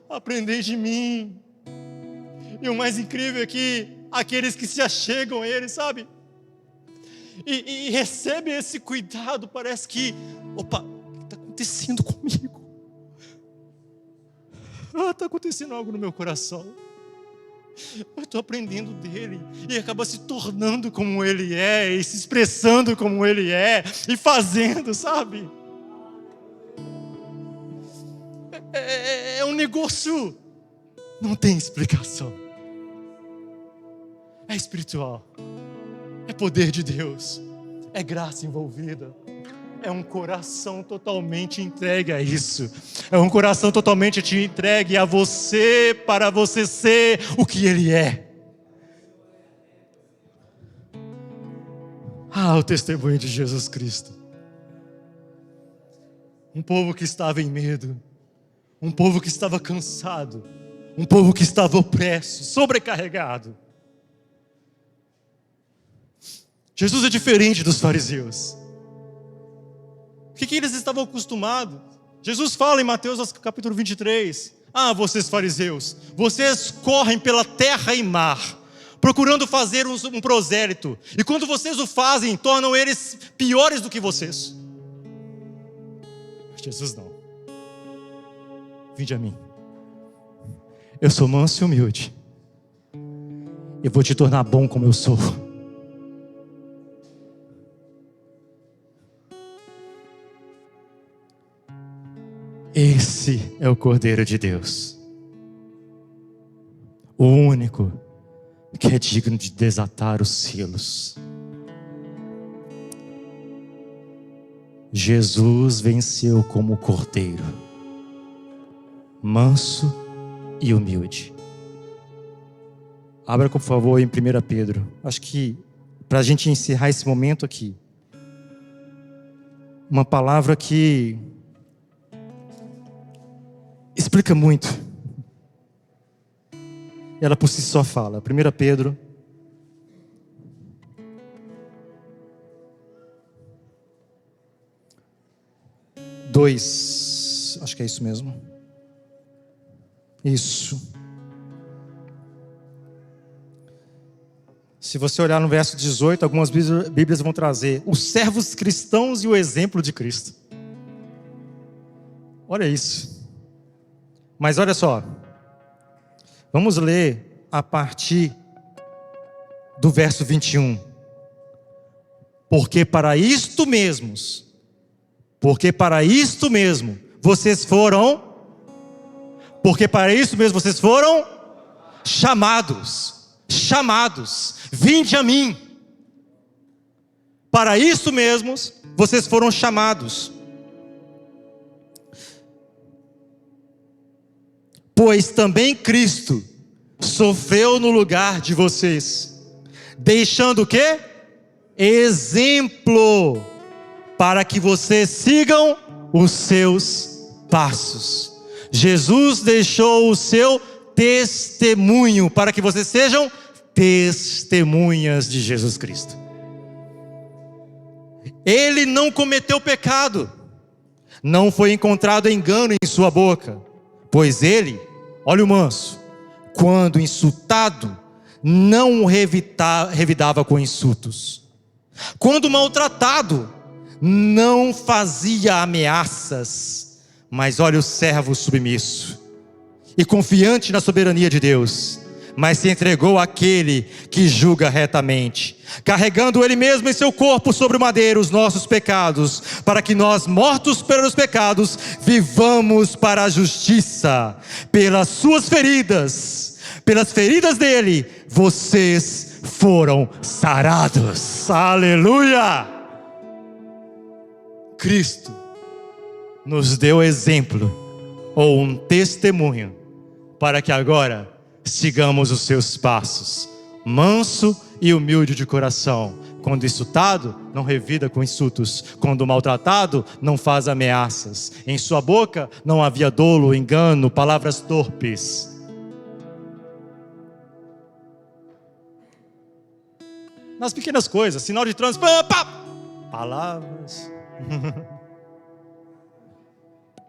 Aprendei de mim. E o mais incrível é que aqueles que se achegam a Ele, sabe? E recebem esse cuidado, parece que, o que está acontecendo comigo? Está acontecendo algo no meu coração. Eu estou aprendendo dele, e acaba se tornando como ele é, e se expressando como ele é, e fazendo, sabe? É um negócio, não tem explicação. É espiritual, é poder de Deus, é graça envolvida. É um coração totalmente entregue a isso. É um coração totalmente te entregue a você, para você ser o que Ele é. O testemunho de Jesus Cristo. Um povo que estava em medo, um povo que estava cansado, um povo que estava opresso, sobrecarregado. Jesus é diferente dos fariseus. O que eles estavam acostumados? Jesus fala em Mateus capítulo 23. Vocês fariseus, vocês correm pela terra e mar, procurando fazer um prosélito. E quando vocês o fazem, tornam eles piores do que vocês. Jesus não. Vinde a mim. Eu sou manso e humilde. Eu vou te tornar bom como eu sou. Esse é o Cordeiro de Deus, o único que é digno de desatar os selos. Jesus venceu como Cordeiro, manso e humilde. Abra, por favor, em 1 Pedro. Acho que para a gente encerrar esse momento aqui, uma palavra que explica muito. Ela por si só fala. 1 Pedro 2, acho que é isso mesmo. Isso. Se você olhar no verso 18, algumas Bíblias vão trazer os servos cristãos e o exemplo de Cristo. Olha isso. Mas olha só. Vamos ler a partir do verso 21. Porque para isto mesmo, vocês foram chamados, vinde a mim. Para isso mesmo, vocês foram chamados. Pois também Cristo sofreu no lugar de vocês, deixando o quê? Exemplo, para que vocês sigam os seus passos. Jesus deixou o seu testemunho, para que vocês sejam testemunhas de Jesus Cristo. Ele não cometeu pecado, não foi encontrado engano em sua boca, pois ele, olha o manso, quando insultado, não o revidava com insultos. Quando maltratado, não fazia ameaças, mas olha o servo submisso e confiante na soberania de Deus, mas se entregou àquele que julga retamente, carregando ele mesmo em seu corpo sobre o madeiro os nossos pecados, para que nós, mortos pelos pecados, vivamos para a justiça. Pelas suas feridas, pelas feridas dele, vocês foram sarados. Aleluia! Cristo nos deu exemplo, ou um testemunho, para que agora sigamos os seus passos, manso e humilde de coração. Quando insultado, não revida com insultos. Quando maltratado, não faz ameaças. Em sua boca não havia dolo, engano, palavras torpes. Nas pequenas coisas, sinal de trânsito, palavras.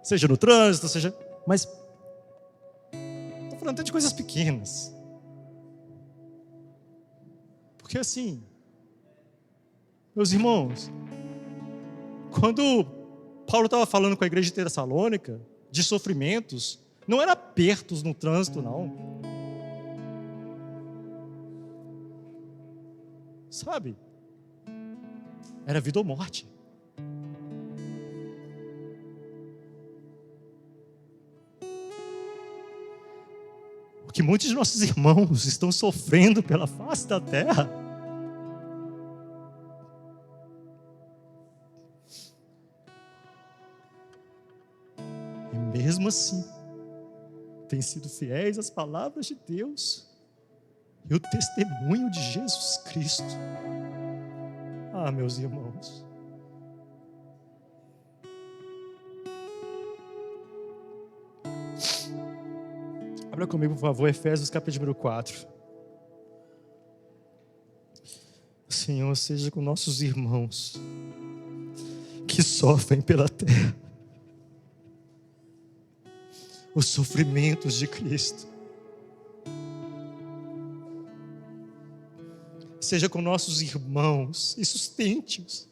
Seja no trânsito, seja... Mas estou falando até de coisas pequenas. Porque assim, meus irmãos, quando Paulo estava falando com a igreja de Tessalônica de sofrimentos, não era apertos no trânsito, não. Sabe? Era vida ou morte. Porque muitos de nossos irmãos estão sofrendo pela face da terra. E mesmo assim, têm sido fiéis às palavras de Deus e o testemunho de Jesus Cristo. Ah, meus irmãos. Abra comigo, por favor, Efésios capítulo 4. Senhor, seja com nossos irmãos que sofrem pela terra os sofrimentos de Cristo. Seja com nossos irmãos e sustente-os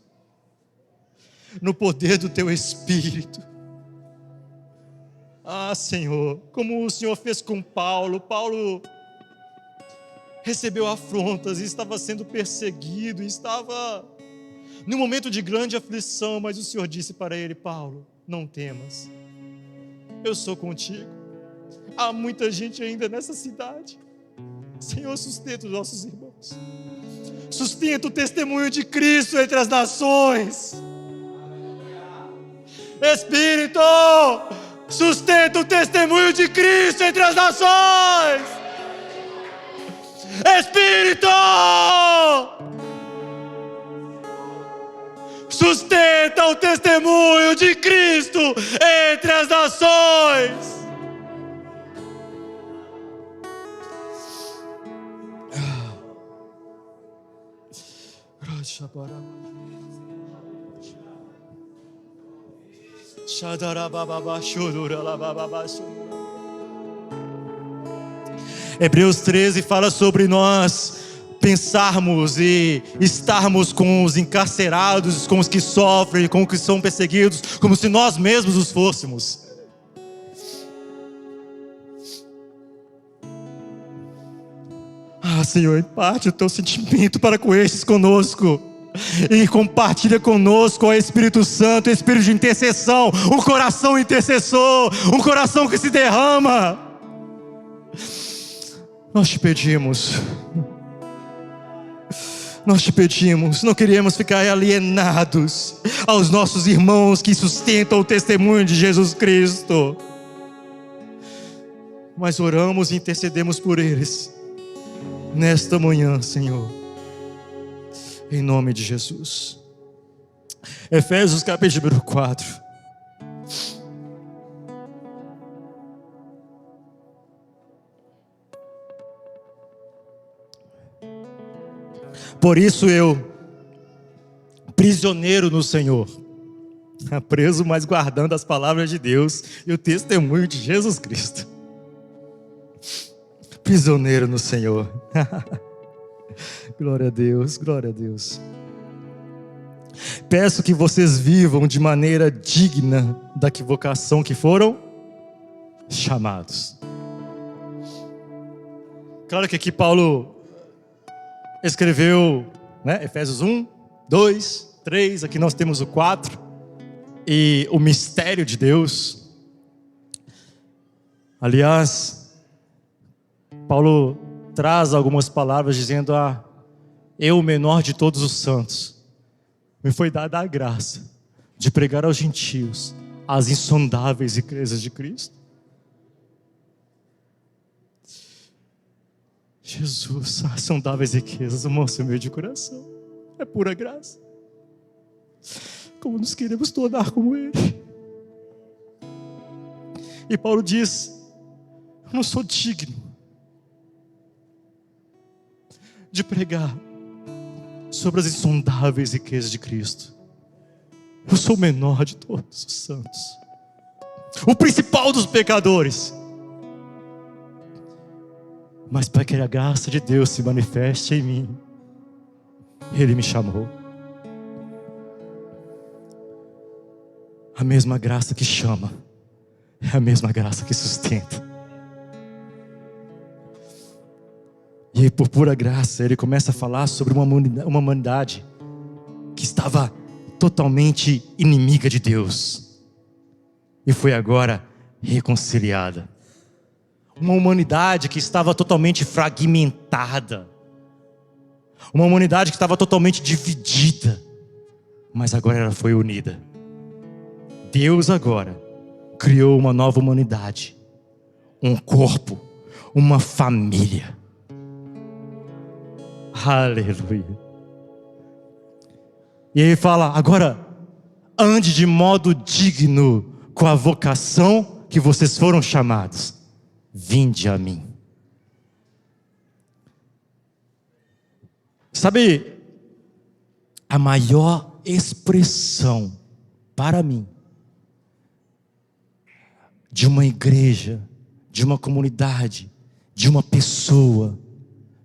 no poder do Teu Espírito. Ah, Senhor, como o Senhor fez com Paulo. Paulo recebeu afrontas e estava sendo perseguido, e estava num momento de grande aflição, mas o Senhor disse para ele: Paulo, não temas, eu sou contigo. Há muita gente ainda nessa cidade. Senhor, sustenta os nossos irmãos, sustenta o testemunho de Cristo entre as nações. Espírito, sustenta o testemunho de Cristo entre as nações. Espírito, sustenta o testemunho de Cristo entre as nações. Hebreus 13 fala sobre nós pensarmos e estarmos com os encarcerados, com os que sofrem, com os que são perseguidos, como se nós mesmos os fôssemos. Senhor, imparte o teu sentimento para com estes conosco. E compartilha conosco, ó Espírito Santo, Espírito de intercessão, um coração intercessor, um coração que se derrama. Nós te pedimos, não queremos ficar alienados aos nossos irmãos que sustentam o testemunho de Jesus Cristo, mas oramos e intercedemos por eles nesta manhã, Senhor, em nome de Jesus. Efésios capítulo 4. Por isso eu, prisioneiro no Senhor, preso, mas guardando as palavras de Deus e o testemunho de Jesus Cristo. Prisioneiro no Senhor. Glória a Deus, glória a Deus. Peço que vocês vivam de maneira digna da vocação que foram chamados. Claro que aqui Paulo escreveu, né, Efésios 1, 2, 3, aqui nós temos o 4, e o mistério de Deus. Aliás, Paulo traz algumas palavras dizendo: eu, o menor de todos os santos, me foi dada a graça de pregar aos gentios as insondáveis riquezas de Cristo. Jesus, as insondáveis riquezas, o moço meu de coração, é pura graça. Como nos queremos tornar como Ele. E Paulo diz: eu não sou digno de pregar sobre as insondáveis riquezas de Cristo. Eu sou o menor de todos os santos, o principal dos pecadores. Mas para que a graça de Deus se manifeste em mim, Ele me chamou. A mesma graça que chama é a mesma graça que sustenta. E aí, por pura graça, ele começa a falar sobre uma humanidade que estava totalmente inimiga de Deus e foi agora reconciliada. Uma humanidade que estava totalmente fragmentada, uma humanidade que estava totalmente dividida, mas agora ela foi unida. Deus agora criou uma nova humanidade, um corpo, uma família. Aleluia. E ele fala: agora ande de modo digno com a vocação que vocês foram chamados. Vinde a mim. Sabe, a maior expressão para mim de uma igreja, de uma comunidade, de uma pessoa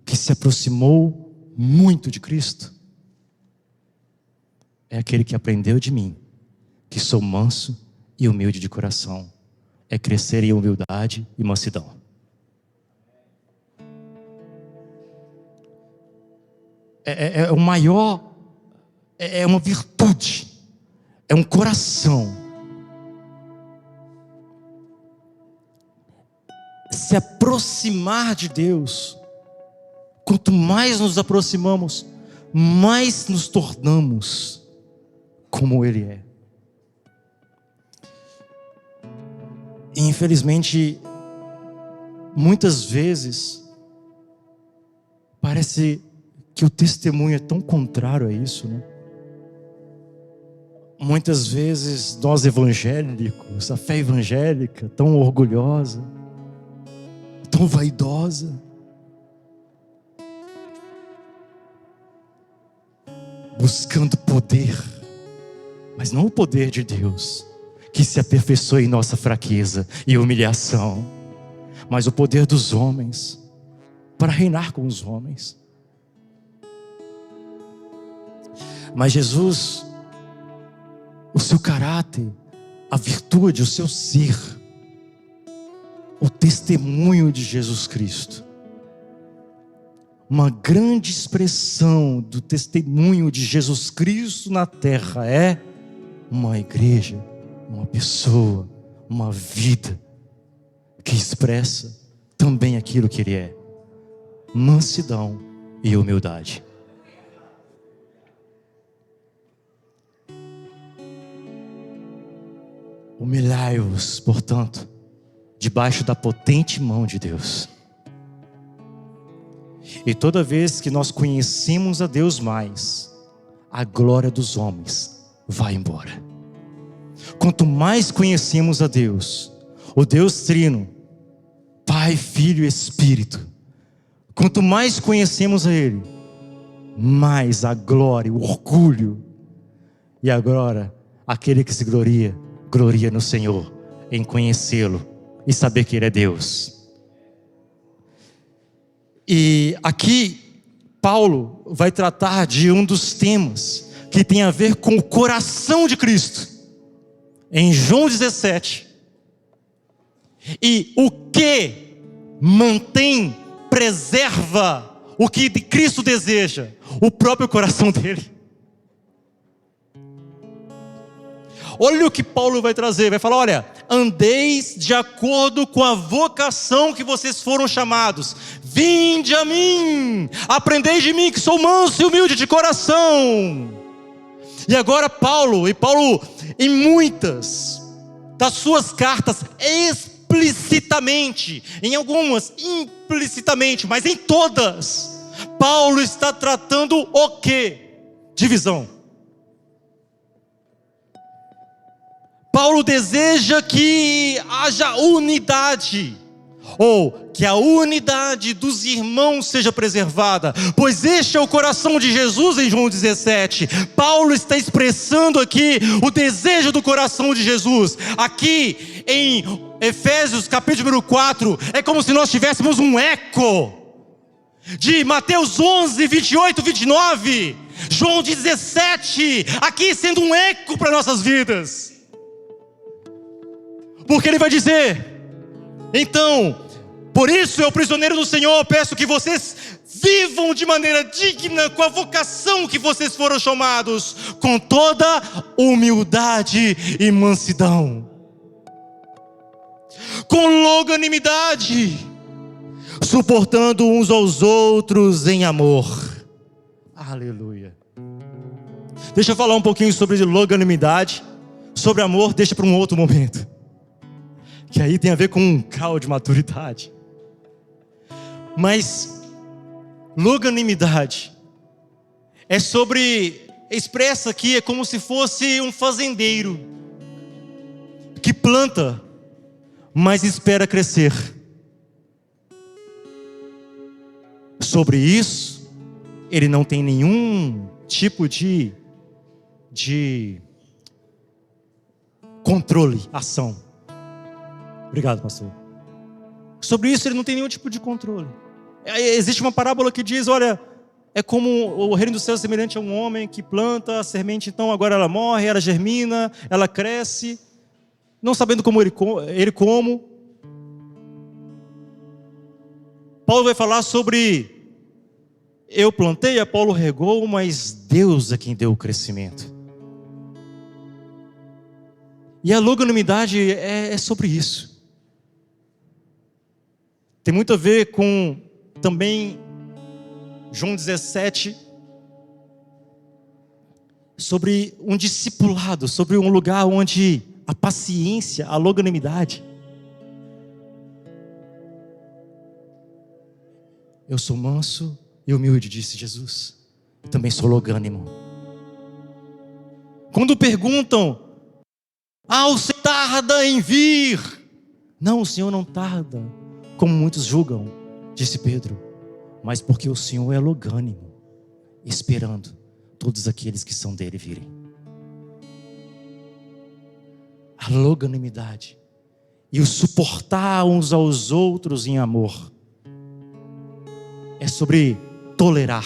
que se aproximou muito de Cristo, é aquele que aprendeu de mim, que sou manso e humilde de coração. É crescer em humildade e mansidão. É o maior, é uma virtude, é um coração. Se aproximar de Deus, quanto mais nos aproximamos, mais nos tornamos como Ele é. E infelizmente, muitas vezes, parece que o testemunho é tão contrário a isso, né? Muitas vezes nós evangélicos, a fé evangélica, tão orgulhosa, tão vaidosa, buscando poder, mas não o poder de Deus, que se aperfeiçoa em nossa fraqueza e humilhação, mas o poder dos homens, para reinar com os homens. Mas Jesus, o seu caráter, a virtude, o seu ser, o testemunho de Jesus Cristo, uma grande expressão do testemunho de Jesus Cristo na terra é uma igreja, uma pessoa, uma vida que expressa também aquilo que Ele é: mansidão e humildade. Humilhai-vos, portanto, debaixo da potente mão de Deus. E toda vez que nós conhecemos a Deus mais, a glória dos homens vai embora. Quanto mais conhecemos a Deus, o Deus Trino, Pai, Filho e Espírito, quanto mais conhecemos a Ele, mais a glória, o orgulho, e agora aquele que se gloria no Senhor, em conhecê-lo e saber que Ele é Deus. E aqui Paulo vai tratar de um dos temas que tem a ver com o coração de Cristo, em João 17. E o que mantém, preserva o que Cristo deseja? O próprio coração dele. Olha o que Paulo vai trazer, vai falar: olha, andeis de acordo com a vocação que vocês foram chamados. Vinde a mim, aprendei de mim que sou manso e humilde de coração. E agora Paulo, em muitas das suas cartas, explicitamente, em algumas implicitamente, mas em todas, Paulo está tratando o quê? Divisão. Paulo deseja que haja unidade, ou que a unidade dos irmãos seja preservada, pois este é o coração de Jesus em João 17. Paulo está expressando aqui o desejo do coração de Jesus. Aqui em Efésios capítulo 4, é como se nós tivéssemos um eco de Mateus 11, 28, 29, João 17, aqui sendo um eco para nossas vidas. Porque ele vai dizer: então, por isso eu, prisioneiro do Senhor, peço que vocês vivam de maneira digna com a vocação que vocês foram chamados, com toda humildade e mansidão, com longanimidade, suportando uns aos outros em amor. Aleluia. Deixa eu falar um pouquinho sobre longanimidade. Sobre amor, deixa para um outro momento, que aí tem a ver com um grau de maturidade. Mas longanimidade é sobre, expressa aqui, é como se fosse um fazendeiro que planta, mas espera crescer. Sobre isso, ele não tem nenhum tipo de controle, ação. Obrigado, pastor. Sobre isso ele não tem nenhum tipo de controle. Existe uma parábola que diz: olha, é como o reino dos céus semelhante a um homem que planta a semente, então agora ela morre, ela germina, ela cresce, não sabendo como ele como. Paulo vai falar sobre: eu plantei, Apolo regou, mas Deus é quem deu o crescimento. E a longanimidade é sobre isso. Tem muito a ver com também João 17, sobre um discipulado, sobre um lugar onde a paciência, a longanimidade. Eu sou manso e humilde, disse Jesus. Eu também sou longânimo. Quando perguntam: o Senhor tarda em vir. Não, o Senhor não tarda, como muitos julgam, disse Pedro, mas porque o Senhor é longânimo, esperando todos aqueles que são dele virem. A longanimidade e o suportar uns aos outros em amor é sobre tolerar,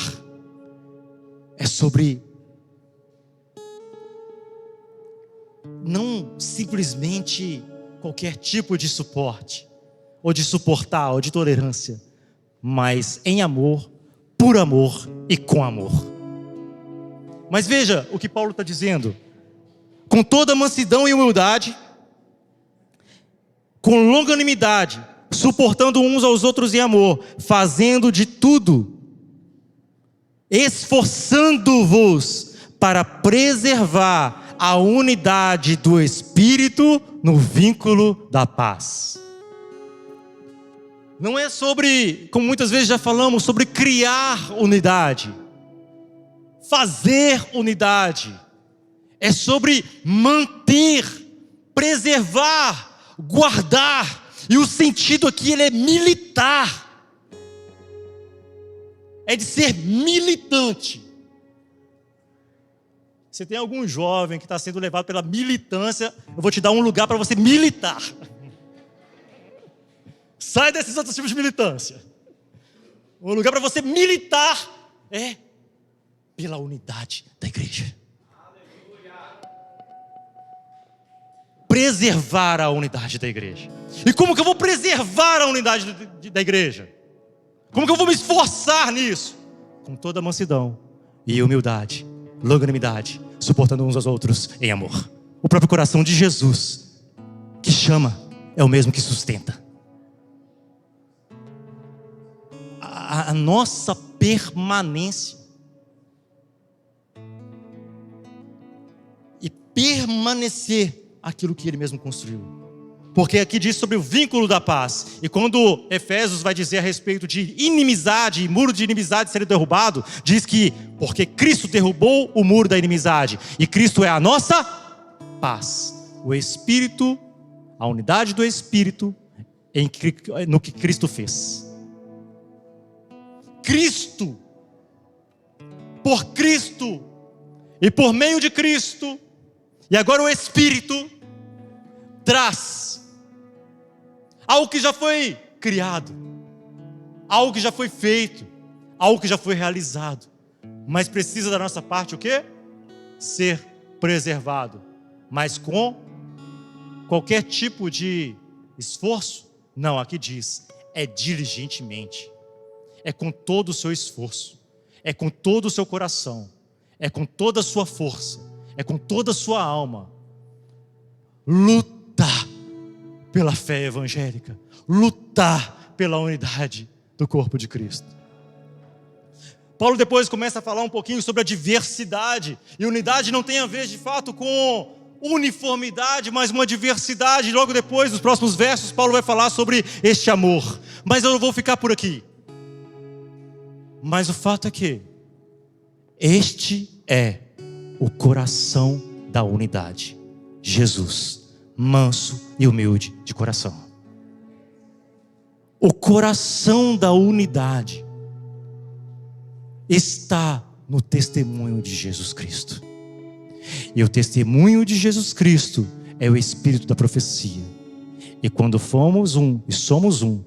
é sobre simplesmente qualquer tipo de suporte, ou de suportar, ou de tolerância, mas em amor, por amor e com amor. Mas veja o que Paulo está dizendo: com toda mansidão e humildade, com longanimidade, suportando uns aos outros em amor, fazendo de tudo, esforçando-vos para preservar a unidade do Espírito no vínculo da paz. Não é sobre, como muitas vezes já falamos, sobre criar unidade, fazer unidade. É sobre manter, preservar, guardar. E o sentido aqui, ele é militar. É de ser militante. Você tem algum jovem que está sendo levado pela militância, eu vou te dar um lugar para você militar. Sai desses outros tipos de militância. Um lugar para você militar é pela unidade da igreja. Preservar a unidade da igreja. E como que eu vou preservar a unidade da igreja? Como que eu vou me esforçar nisso? Com toda mansidão e humildade, longanimidade, suportando uns aos outros em amor. O próprio coração de Jesus, que chama, é o mesmo que sustenta. A nossa permanência e permanecer aquilo que Ele mesmo construiu. Porque aqui diz sobre o vínculo da paz. E quando Efésios vai dizer a respeito de inimizade e muro de inimizade ser derrubado, diz que porque Cristo derrubou o muro da inimizade e Cristo é a nossa paz. O Espírito, a unidade do Espírito no que Cristo fez. Cristo, por Cristo e por meio de Cristo, e agora o Espírito traz algo que já foi criado, algo que já foi feito, algo que já foi realizado, mas precisa da nossa parte o quê? Ser preservado, mas com qualquer tipo de esforço? Não, aqui diz, é diligentemente, é com todo o seu esforço, é com todo o seu coração, é com toda a sua força, é com toda a sua alma. Lutar pela fé evangélica, lutar pela unidade do corpo de Cristo. Paulo depois começa a falar um pouquinho sobre a diversidade, e unidade não tem a ver de fato com uniformidade, mas uma diversidade. Logo depois, nos próximos versos, Paulo vai falar sobre este amor, mas eu não vou ficar por aqui. Mas o fato é que este é o coração da unidade. Jesus, manso e humilde de coração. O coração da unidade está no testemunho de Jesus Cristo. E o testemunho de Jesus Cristo é o espírito da profecia. E quando fomos um e somos um,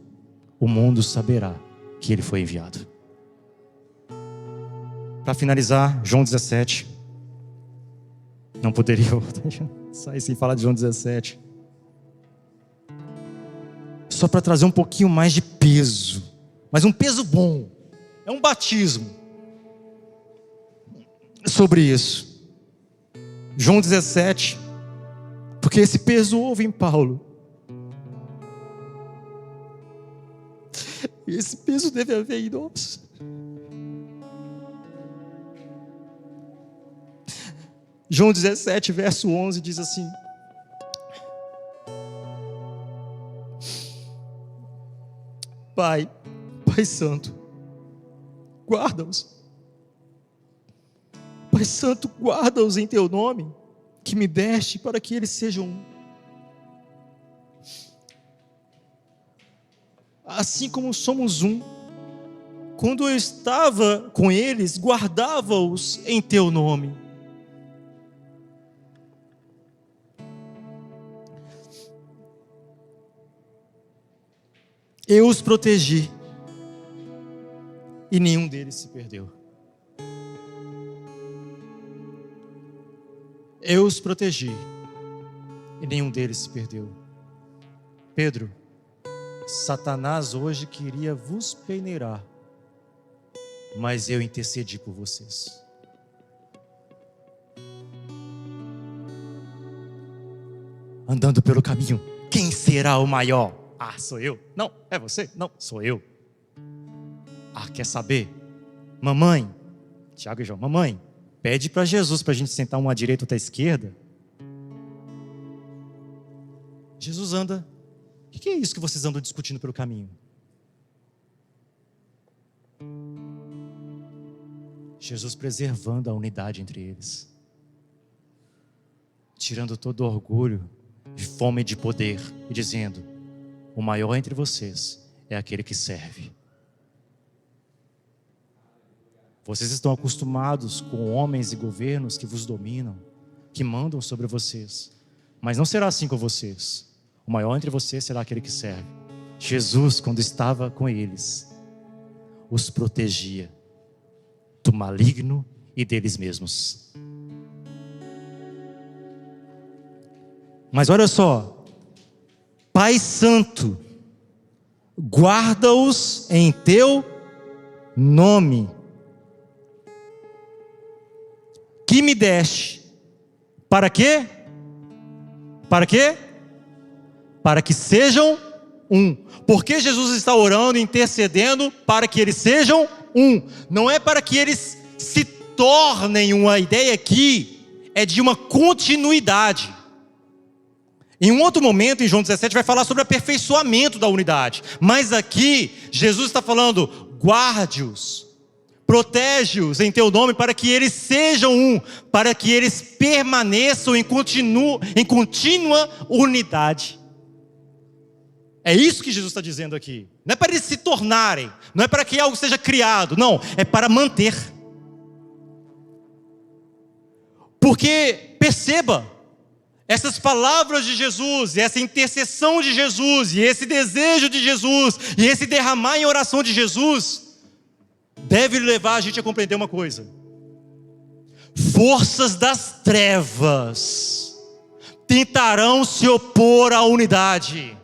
o mundo saberá que Ele foi enviado. Para finalizar, João 17. Não poderia sair sem falar de João 17. Só para trazer um pouquinho mais de peso. Mas um peso bom. É um batismo sobre isso. João 17. Porque esse peso houve em Paulo. E esse peso deve haver em nós. João 17, verso 11 diz assim: Pai, Pai Santo, guarda-os. Pai Santo, guarda-os em Teu nome, que me deste, para que eles sejam um. Assim como somos um, quando eu estava com eles, guardava-os em Teu nome. Eu os protegi e nenhum deles se perdeu. Eu os protegi e nenhum deles se perdeu. Pedro, Satanás hoje queria vos peneirar, mas eu intercedi por vocês. Andando pelo caminho, quem será o maior? Ah, sou eu. Não, é você? Não, sou eu. Ah, quer saber? Mamãe, Tiago e João, mamãe, pede para Jesus para a gente sentar uma à direita e outra à esquerda. Jesus anda. O que é isso que vocês andam discutindo pelo caminho? Jesus preservando a unidade entre eles, tirando todo orgulho e fome de poder e dizendo: o maior entre vocês é aquele que serve. Vocês estão acostumados com homens e governos que vos dominam, que mandam sobre vocês, mas não será assim com vocês. O maior entre vocês será aquele que serve. Jesus, quando estava com eles, os protegia do maligno e deles mesmos. Mas olha só, Pai Santo, guarda-os em teu nome, que me deste. Para quê? Para quê? Para que sejam um. Porque Jesus está orando, intercedendo para que eles sejam um. Não é para que eles se tornem uma. Ideia aqui é de uma continuidade. Em um outro momento, em João 17, vai falar sobre o aperfeiçoamento da unidade. Mas aqui, Jesus está falando: guarde-os, protege-os em teu nome, para que eles sejam um, para que eles permaneçam em contínua unidade. É isso que Jesus está dizendo aqui. Não é para eles se tornarem, não é para que algo seja criado, não, é para manter. Porque, perceba, essas palavras de Jesus, e essa intercessão de Jesus, e esse desejo de Jesus, e esse derramar em oração de Jesus, deve levar a gente a compreender uma coisa: forças das trevas tentarão se opor à unidade.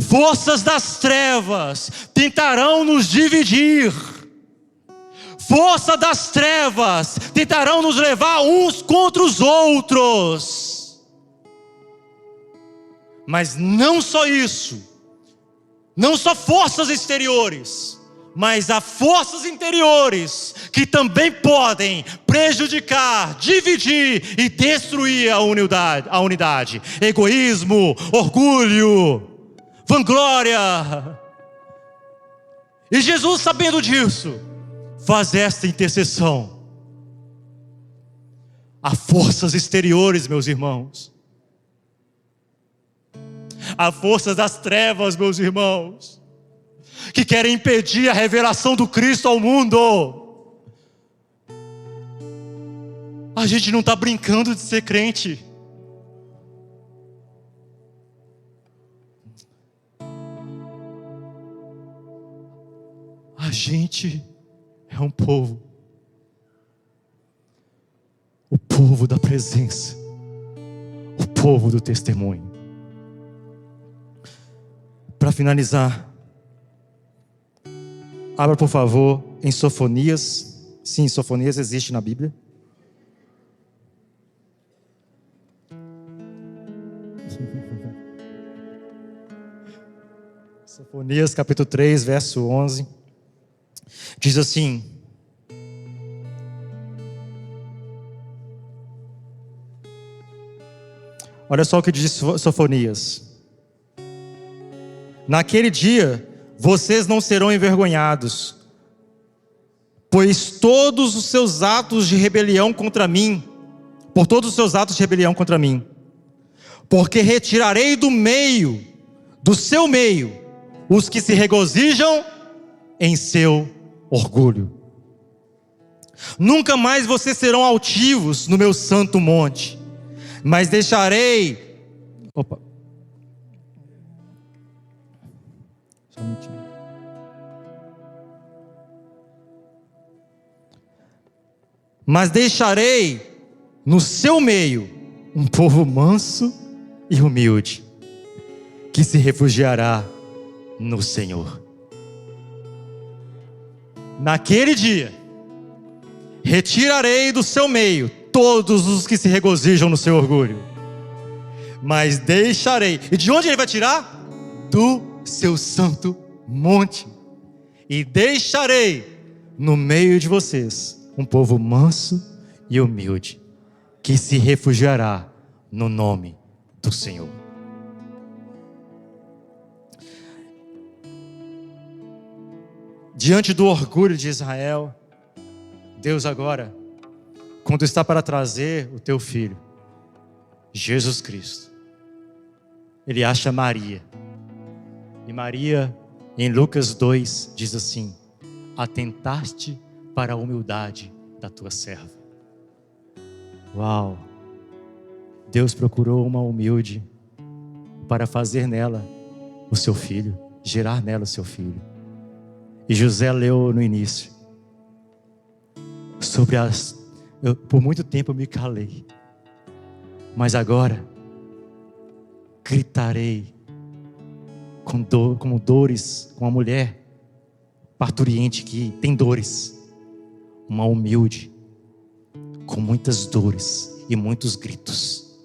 Forças das trevas tentarão nos dividir. Forças das trevas tentarão nos levar uns contra os outros. Mas não só isso, não só forças exteriores, mas há forças interiores que também podem prejudicar, dividir e destruir a unidade. Egoísmo, orgulho, vanglória. E Jesus, sabendo disso, faz esta intercessão. Há forças exteriores, meus irmãos. Há forças das trevas, meus irmãos, que querem impedir a revelação do Cristo ao mundo. A gente não está brincando de ser crente. A gente é um povo, o povo da presença, o povo do testemunho. Para finalizar, abra por favor em Sofonias. Sim, Sofonias existe na Bíblia. Sofonias capítulo 3, verso 11. Diz assim: olha só o que diz Sofonias: naquele dia vocês não serão envergonhados, pois todos os seus atos de rebelião contra mim, porque retirarei do seu meio, os que se regozijam em seu orgulho. Nunca mais vocês serão altivos no meu santo monte, mas deixarei. Só um minutinho. Mas deixarei no seu meio um povo manso e humilde, que se refugiará no Senhor. Naquele dia, retirarei do seu meio todos os que se regozijam no seu orgulho, mas deixarei. E de onde ele vai tirar? Do seu santo monte. E deixarei no meio de vocês um povo manso e humilde, que se refugiará no nome do Senhor. Diante do orgulho de Israel, Deus agora, quando está para trazer o teu filho, Jesus Cristo, Ele acha Maria. E Maria, em Lucas 2, diz assim: atentaste para a humildade da tua serva. Uau! Deus procurou uma humilde para fazer nela o seu filho, gerar nela o seu filho. E José leu no início sobre por muito tempo eu me calei, mas agora gritarei como dores, com uma mulher parturiente que tem dores, uma humilde com muitas dores e muitos gritos.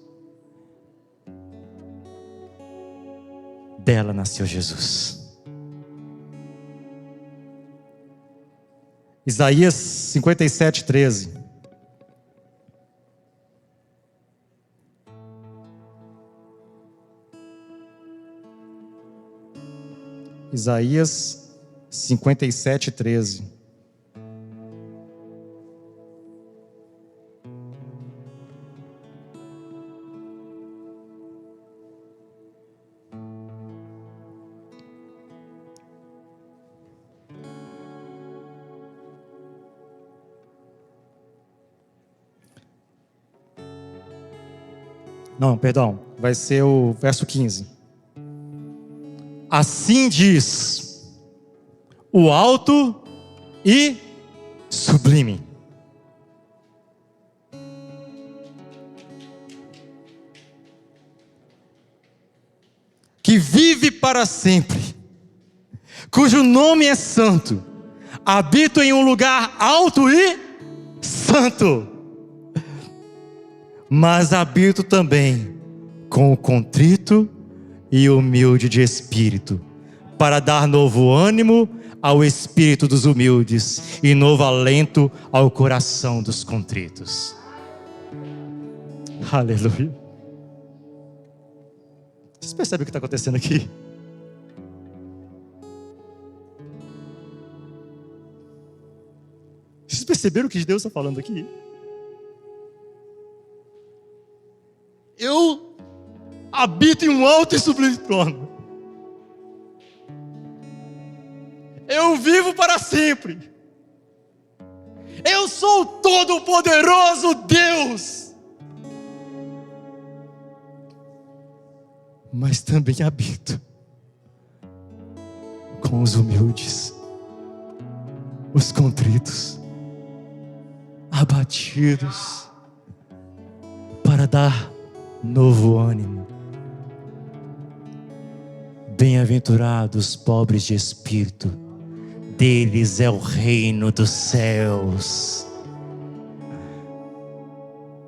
Dela nasceu Jesus. Isaías 57, 13. Isaías 57, 13. Não, perdão, vai ser o verso 15. Assim diz o alto e sublime, que vive para sempre, cujo nome é santo, habito em um lugar alto e santo, mas habito também com o contrito e humilde de espírito, para dar novo ânimo ao espírito dos humildes e novo alento ao coração dos contritos. Aleluia. Vocês percebem o que está acontecendo aqui? Vocês perceberam o que Deus está falando aqui? Eu habito em um alto e sublime trono. Eu vivo para sempre. Eu sou o todo-poderoso Deus. Mas também habito com os humildes, os contritos, abatidos, para dar novo ânimo. Bem-aventurados pobres de espírito, deles é o reino dos céus.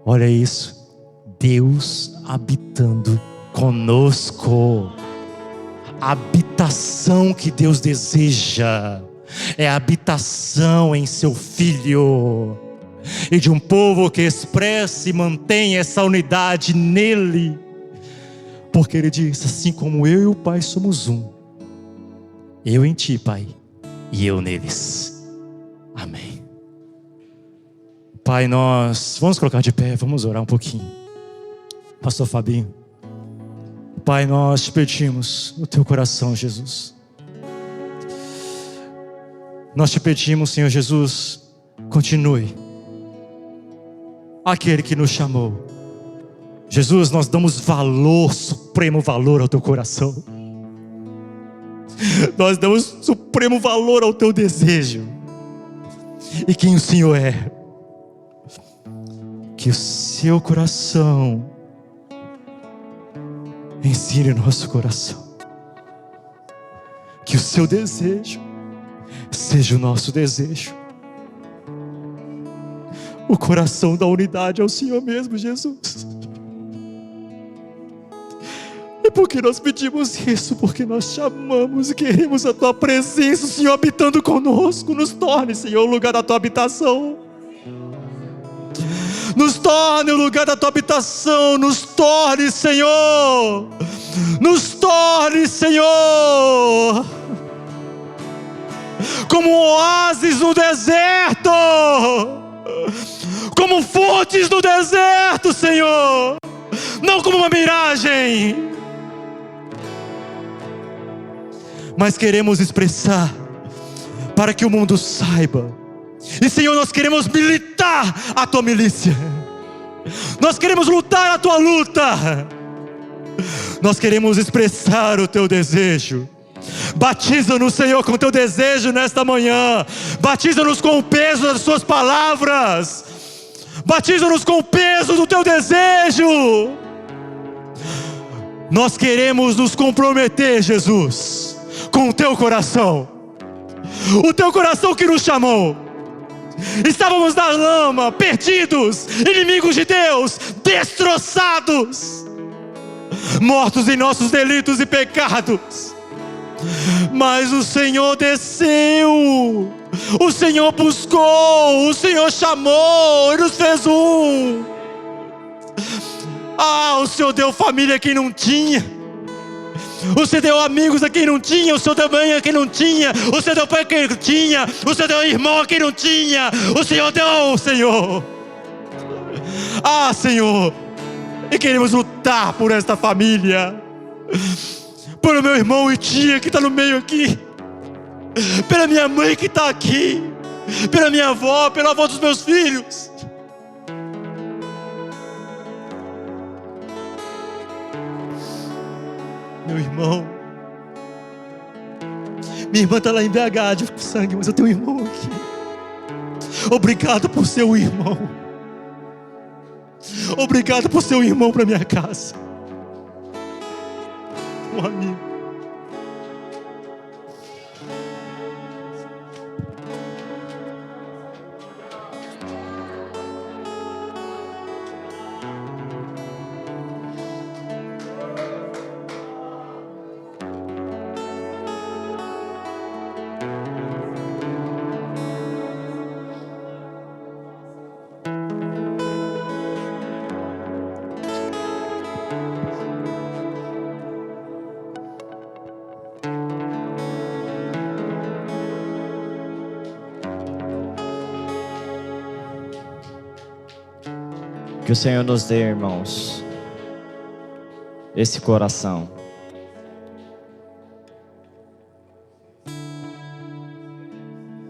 Olha isso, Deus habitando conosco. A habitação que Deus deseja é a habitação em seu Filho, e de um povo que expressa e mantém essa unidade nele, porque ele diz: assim como eu e o Pai somos um, eu em ti, Pai, e eu neles. Amém. Pai, nós vamos colocar de pé, vamos orar um pouquinho. Pastor Fabinho, Pai, nós te pedimos o teu coração, Jesus. Nós te pedimos, Senhor Jesus, continue aquele que nos chamou. Jesus, nós damos valor, supremo valor ao teu coração. Nós damos supremo valor ao teu desejo e quem o Senhor é. Que o seu coração ensine nosso coração, que o seu desejo seja o nosso desejo. O coração da unidade é o Senhor mesmo, Jesus. E por que nós pedimos isso? Porque nós te amamos e queremos a tua presença, o Senhor habitando conosco. Nos torne, Senhor, o lugar da tua habitação. Nos torne o lugar da tua habitação. Nos torne, Senhor. Nos torne, Senhor, como um oásis no deserto, como fontes no deserto, Senhor, não como uma miragem, mas queremos expressar para que o mundo saiba. E, Senhor, nós queremos militar a tua milícia, nós queremos lutar a tua luta, nós queremos expressar o teu desejo. Batiza-nos, Senhor, com o teu desejo nesta manhã. Batiza-nos com o peso das suas palavras. Batiza-nos com o peso do teu desejo. Nós queremos nos comprometer, Jesus, com o teu coração. O teu coração que nos chamou. Estávamos na lama, perdidos, inimigos de Deus, destroçados, mortos em nossos delitos e pecados. Mas o Senhor desceu, o Senhor buscou, o Senhor chamou e nos fez um. O Senhor deu família a quem não tinha, o Senhor deu amigos a quem não tinha, o Senhor deu mãe a quem não tinha, o Senhor deu pai a quem não tinha, o Senhor deu irmão a quem não tinha, o Senhor deu, Senhor. Senhor, e queremos lutar por esta família, pelo meu irmão e tia que está no meio aqui, pela minha mãe que está aqui, pela minha avó, pela avó dos meus filhos. Meu irmão, minha irmã está lá em BH de sangue, mas eu tenho um irmão aqui. Obrigado por ser um irmão. Obrigado por ser um irmão para minha casa, um amigo. Que o Senhor nos dê, irmãos, esse coração.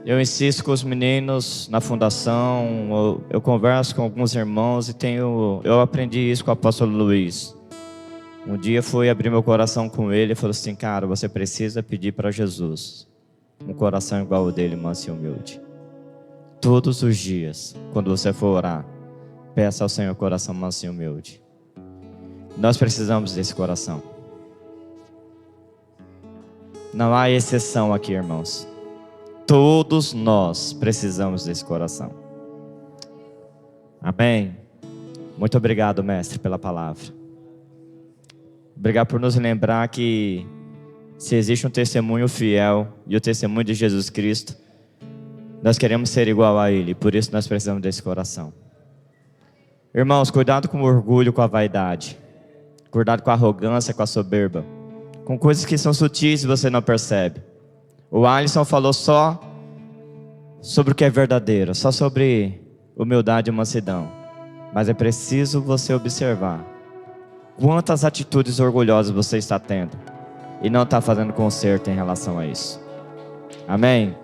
Eu insisto com os meninos na fundação, eu converso com alguns irmãos e eu aprendi isso com o apóstolo Luiz. Um dia fui abrir meu coração com ele e falou assim: cara, você precisa pedir para Jesus um coração igual ao dele, manso e humilde. Todos os dias, quando você for orar, peça ao Senhor coração manso e humilde. Nós precisamos desse coração. Não há exceção aqui, irmãos. Todos nós precisamos desse coração. Amém? Muito obrigado, mestre, pela palavra. Obrigado por nos lembrar que se existe um testemunho fiel e o testemunho de Jesus Cristo, nós queremos ser igual a Ele. Por isso nós precisamos desse coração. Irmãos, cuidado com o orgulho, com a vaidade. Cuidado com a arrogância, com a soberba. Com coisas que são sutis e você não percebe. O Alisson falou só sobre o que é verdadeiro, só sobre humildade e mansidão. Mas é preciso você observar quantas atitudes orgulhosas você está tendo e não está fazendo conserto em relação a isso. Amém?